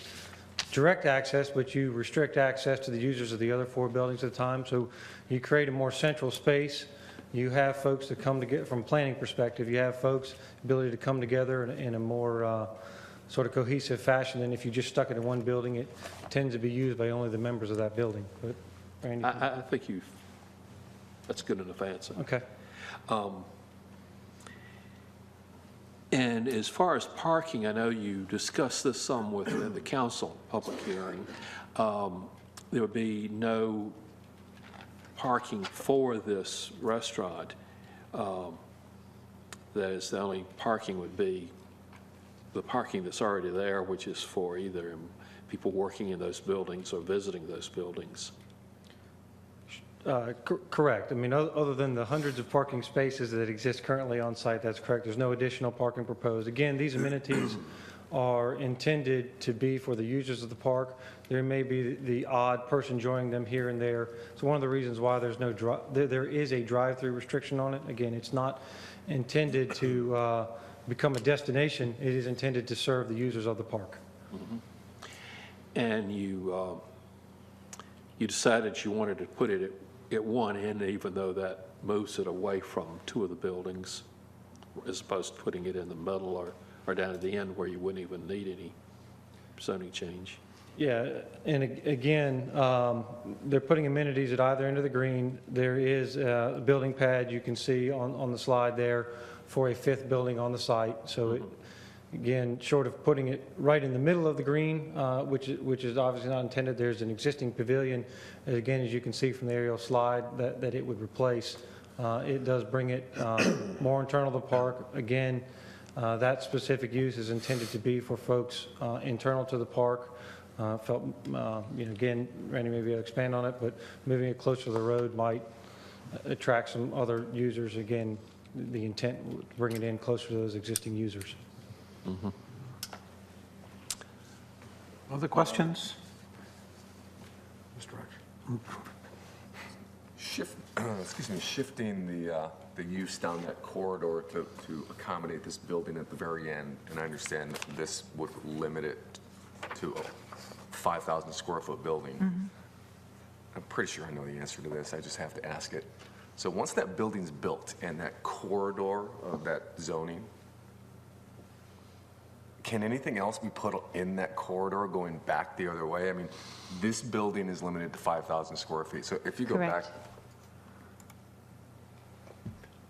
direct access, but you restrict access to the users of the other 4 buildings at a time. So you create a more central space. You have folks that come together from a planning perspective. You have folks' ability to come together in a more sort of cohesive fashion than if you just stuck it in one building. It tends to be used by only the members of that building. But Randy? I think that's good enough answer. Okay. And as far as parking, I know you discussed this some within the council public hearing. There would be no parking for this restaurant. That is, the only parking would be the parking that's already there, which is for either people working in those buildings or visiting those buildings. Correct. I mean, other than the hundreds of parking spaces that exist currently on site, that's correct. There's no additional parking proposed. Again, these amenities are intended to be for the users of the park. There may be the odd person joining them here and there. So one of the reasons why there's no there is a drive-through restriction on it. Again, it's not intended to become a destination. It is intended to serve the users of the park. Mm-hmm. And you decided you wanted to put it at one end, even though that moves it away from two of the buildings, as opposed to putting it in the middle or down at the end where you wouldn't even need any zoning change. Yeah, and again, they're putting amenities at either end of the green. There is a building pad you can see on the slide there for a fifth building on the site. So again, short of putting it right in the middle of the green, which is obviously not intended, there's an existing pavilion, again, as you can see from the aerial slide, that it would replace. It does bring it more internal to the park. Again, that specific use is intended to be for folks internal to the park. Felt, again, Randy maybe will expand on it, but moving it closer to the road might attract some other users. Again, the intent, bring it in closer to those existing users. Mm-hmm. Other questions? Mr. Shifting the use down that corridor to accommodate this building at the very end, and I understand that this would limit it to a 5,000 square foot building. Mm-hmm. I'm pretty sure I know the answer to this, I just have to ask it. So once that building's built and that corridor of that zoning, can anything else be put in that corridor going back the other way? I mean, this building is limited to 5,000 square feet. So if you go Correct. back,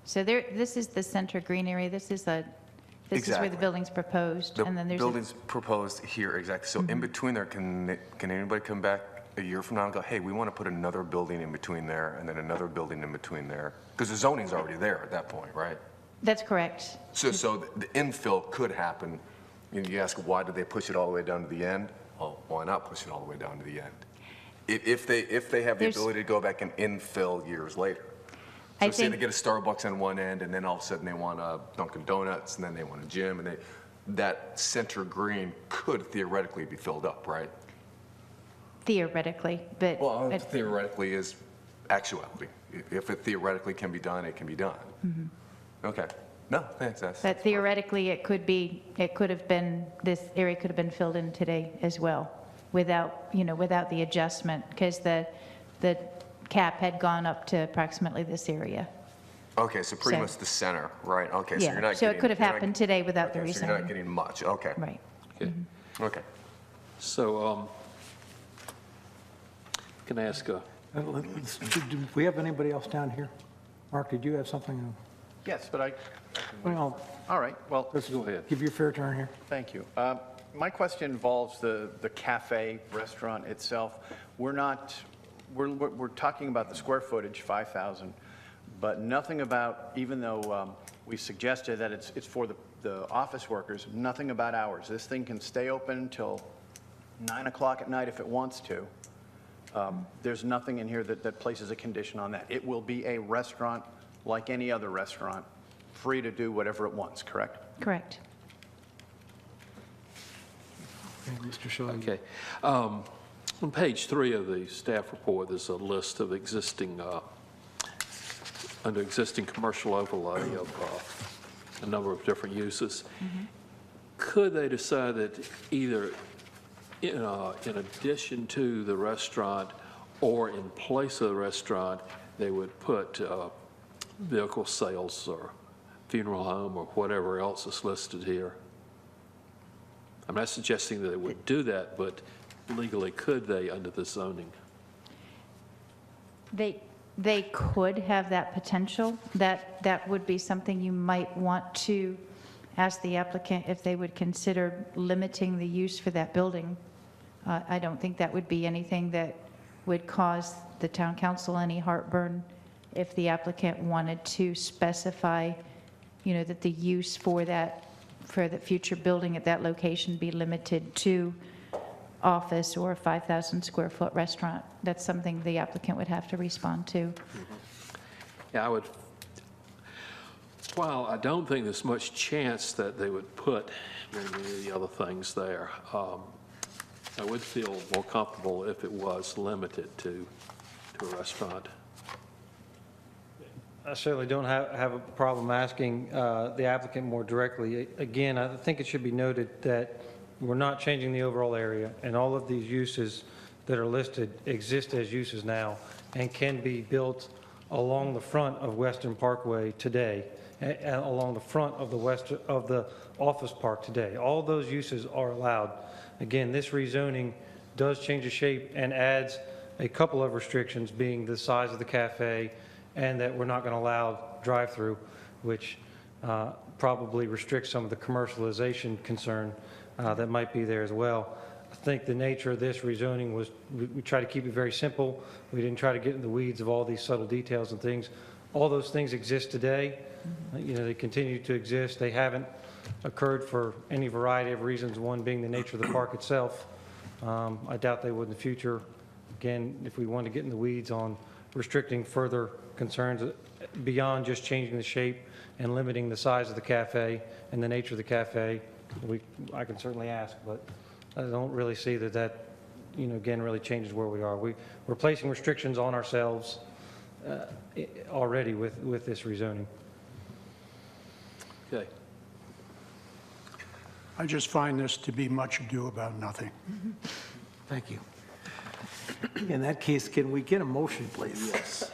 So this is the center green area. This is where the Exactly. building's proposed, the and then there's building's proposed here, exactly. So in between there, can anybody come back a year from now and go, hey, we want to put another building in between there and then another building in between there? Because the zoning's already there at that point, right? That's correct. So the infill could happen. You ask, why did they push it all the way down to the end? Well, why not push it all the way down to the end? If they have the There's- ability to go back and infill years later. So I say they think- get a Starbucks on one end, and then all of a sudden they want a Dunkin' Donuts, and then they want a gym, and that center green could theoretically be filled up, right? Theoretically, but Well, theoretically is actuality. If it theoretically can be done, it can be done. Okay. No, thanks. but theoretically, it could have been, this area could have been filled in today as well, without the adjustment, because the cap had gone up to approximately this area. Okay, so pretty So- much the center, right? Okay, so Yeah, you're not so it getting- could have you're not- happened today without the okay, so you're not rezoning. getting much, okay. Right. Okay. Okay. So, can I ask Do we have anybody else down here? Mark, did you have something? Yes, but Well, all right, well, let's go ahead. give you a fair turn here. thank you. My question involves the cafe restaurant itself. We're talking about the square footage, 5,000, but nothing about, even though we suggested that it's for the office workers, nothing about hours. This thing can stay open until 9 o'clock at night if it wants to. There's nothing in here that places a condition on that. It will be a restaurant like any other restaurant, free to do whatever it wants, correct? Correct. Mr. Shaw. Okay. On page 3 of the staff report, there's a list of under existing commercial overlay of a number of different uses. Could they decide that either in addition to the restaurant or in place of the restaurant, they would put vehicle sales or funeral home or whatever else is listed here? I'm not suggesting that they would do that, but legally, could they under the zoning? They could have that potential. That would be something you might want to ask the applicant if they would consider limiting the use for that building. I don't think that would be anything that would cause the town council any heartburn if the applicant wanted to specify, that the use for the future building at that location be limited to office or a 5,000 square foot restaurant. That's something the applicant would have to respond to. Yeah, while I don't think there's much chance that they would put many of the other things there, I would feel more comfortable if it was limited to a restaurant. I certainly don't have a problem asking the applicant more directly. Again, I think it should be noted that we're not changing the overall area, and all of these uses that are listed exist as uses now and can be built along the front of Western Parkway today, and along the front of the office park today. All those uses are allowed. Again, this rezoning does change the shape and adds a couple of restrictions, being the size of the cafe and that we're not going to allow drive-through, which probably restricts some of the commercialization concern that might be there as well. I think the nature of this rezoning was, we try to keep it very simple. We didn't try to get in the weeds of all these subtle details and things. All those things exist today. You know, they continue to exist. They haven't occurred for any variety of reasons, one being the nature of the park itself. I doubt they would in the future. Again, if we want to get in the weeds on restricting further concerns beyond just changing the shape and limiting the size of the cafe and the nature of the cafe, I can certainly ask, but I don't really see that, you know, again, really changes where we are. We're placing restrictions on ourselves already with this rezoning. Okay. I just find this to be much ado about nothing. Thank you. In that case, can we get a motion, please? Yes.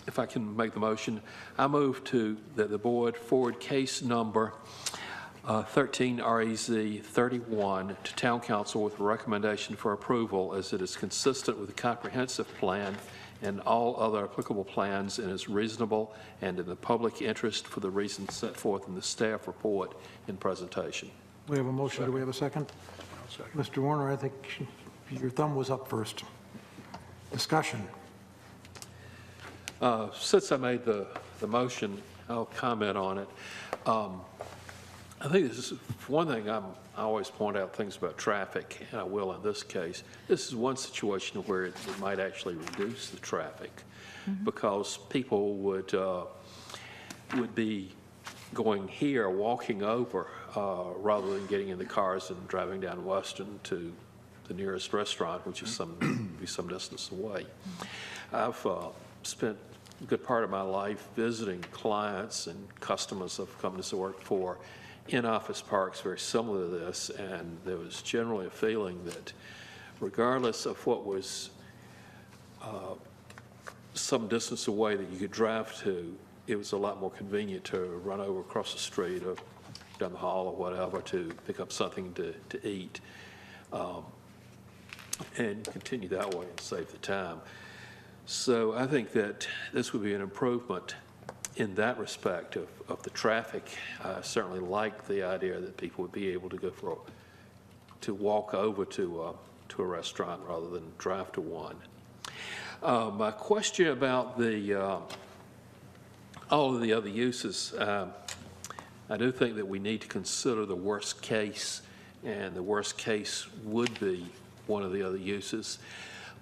If I can make the motion, I move that the board forward case number 13 REZ 31 to Town Council with a recommendation for approval, as it is consistent with the comprehensive plan and all other applicable plans, and is reasonable and in the public interest for the reasons set forth in the staff report and presentation. We have a motion. Do we have a second? Mr. Warner, I think your thumb was up first. Discussion. Since I made the motion, I'll comment on it. I think this is, for one thing, I always point out things about traffic, and I will in this case. This is one situation where it might actually reduce the traffic, because people would be going here, walking over, rather than getting in the cars and driving down Western to the nearest restaurant, which is some distance away. I've spent a good part of my life visiting clients and customers I've come to work for in office parks very similar to this, and there was generally a feeling that regardless of what was some distance away that you could drive to, it was a lot more convenient to run over across the street or down the hall or whatever to pick up something to eat, and continue that way and save the time. So I think that this would be an improvement in that respect of the traffic. I certainly like the idea that people would be able to to walk over to a restaurant rather than drive to one. My question about all of the other uses, I do think that we need to consider the worst case, and the worst case would be one of the other uses.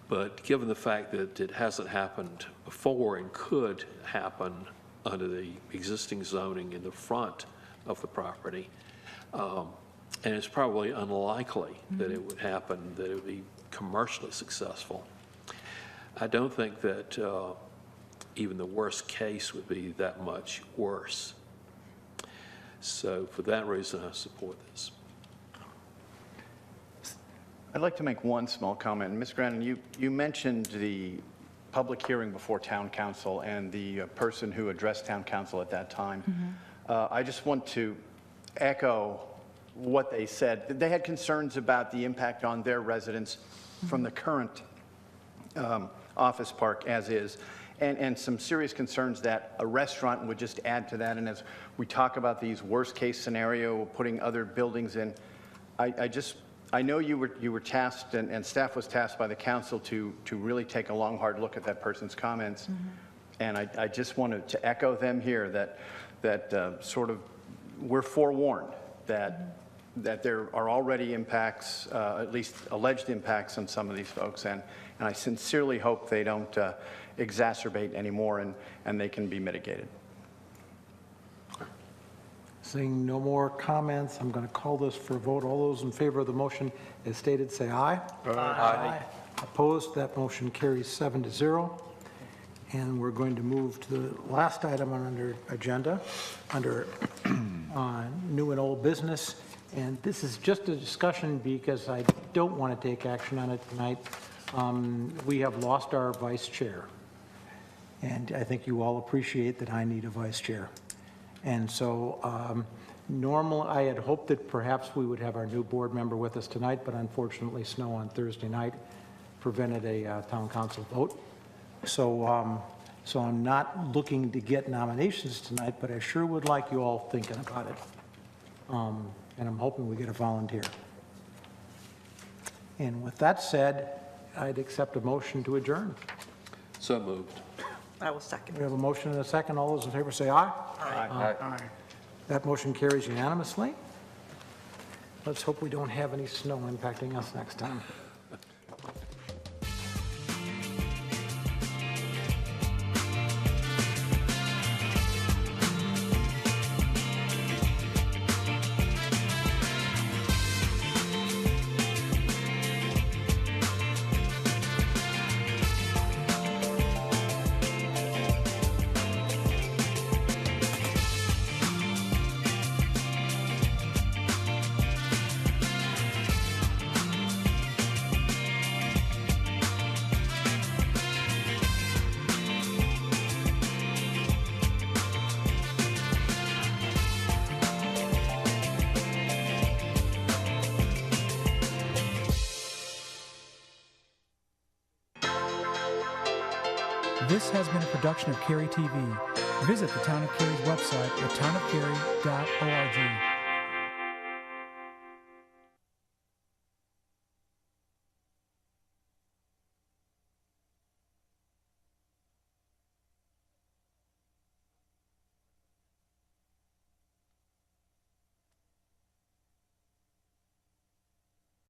But given the fact that it hasn't happened before and could happen under the existing zoning in the front of the property, and it's probably unlikely that it would happen, that it would be commercially successful, I don't think that even the worst case would be that much worse. So for that reason, I support this. I'd like to make one small comment. Ms. Grannon, you mentioned the public hearing before Town Council and the person who addressed Town Council at that time. I just want to echo what they said. They had concerns about the impact on their residents from the current office park as is, and some serious concerns that a restaurant would just add to that. And as we talk about these worst case scenario, putting other buildings in, I know you were tasked, and staff was tasked by the council to really take a long, hard look at that person's comments. And I just wanted to echo them here that sort of we're forewarned that that there are already impacts, at least alleged impacts on some of these folks, and I sincerely hope they don't exacerbate anymore and they can be mitigated. Seeing no more comments, I'm going to call this for a vote. All those in favor of the motion as stated, say aye. Aye. Opposed? That motion carries 7-0. And we're going to move to the last item on our agenda, under new and old business. And this is just a discussion because I don't want to take action on it tonight. We have lost our vice chair. And I think you all appreciate that I need a vice chair. And so I had hoped that perhaps we would have our new board member with us tonight, but unfortunately snow on Thursday night prevented a town council vote. So I'm not looking to get nominations tonight, but I sure would like you all thinking about it. And I'm hoping we get a volunteer. And with that said, I'd accept a motion to adjourn. So moved. I will second. We have a motion and a second. All those in favor say aye. Aye. Aye. That motion carries unanimously. Let's hope we don't have any snow impacting us next time. This has been a production of Cary TV. Visit the Town of Cary's website at townofcary.org.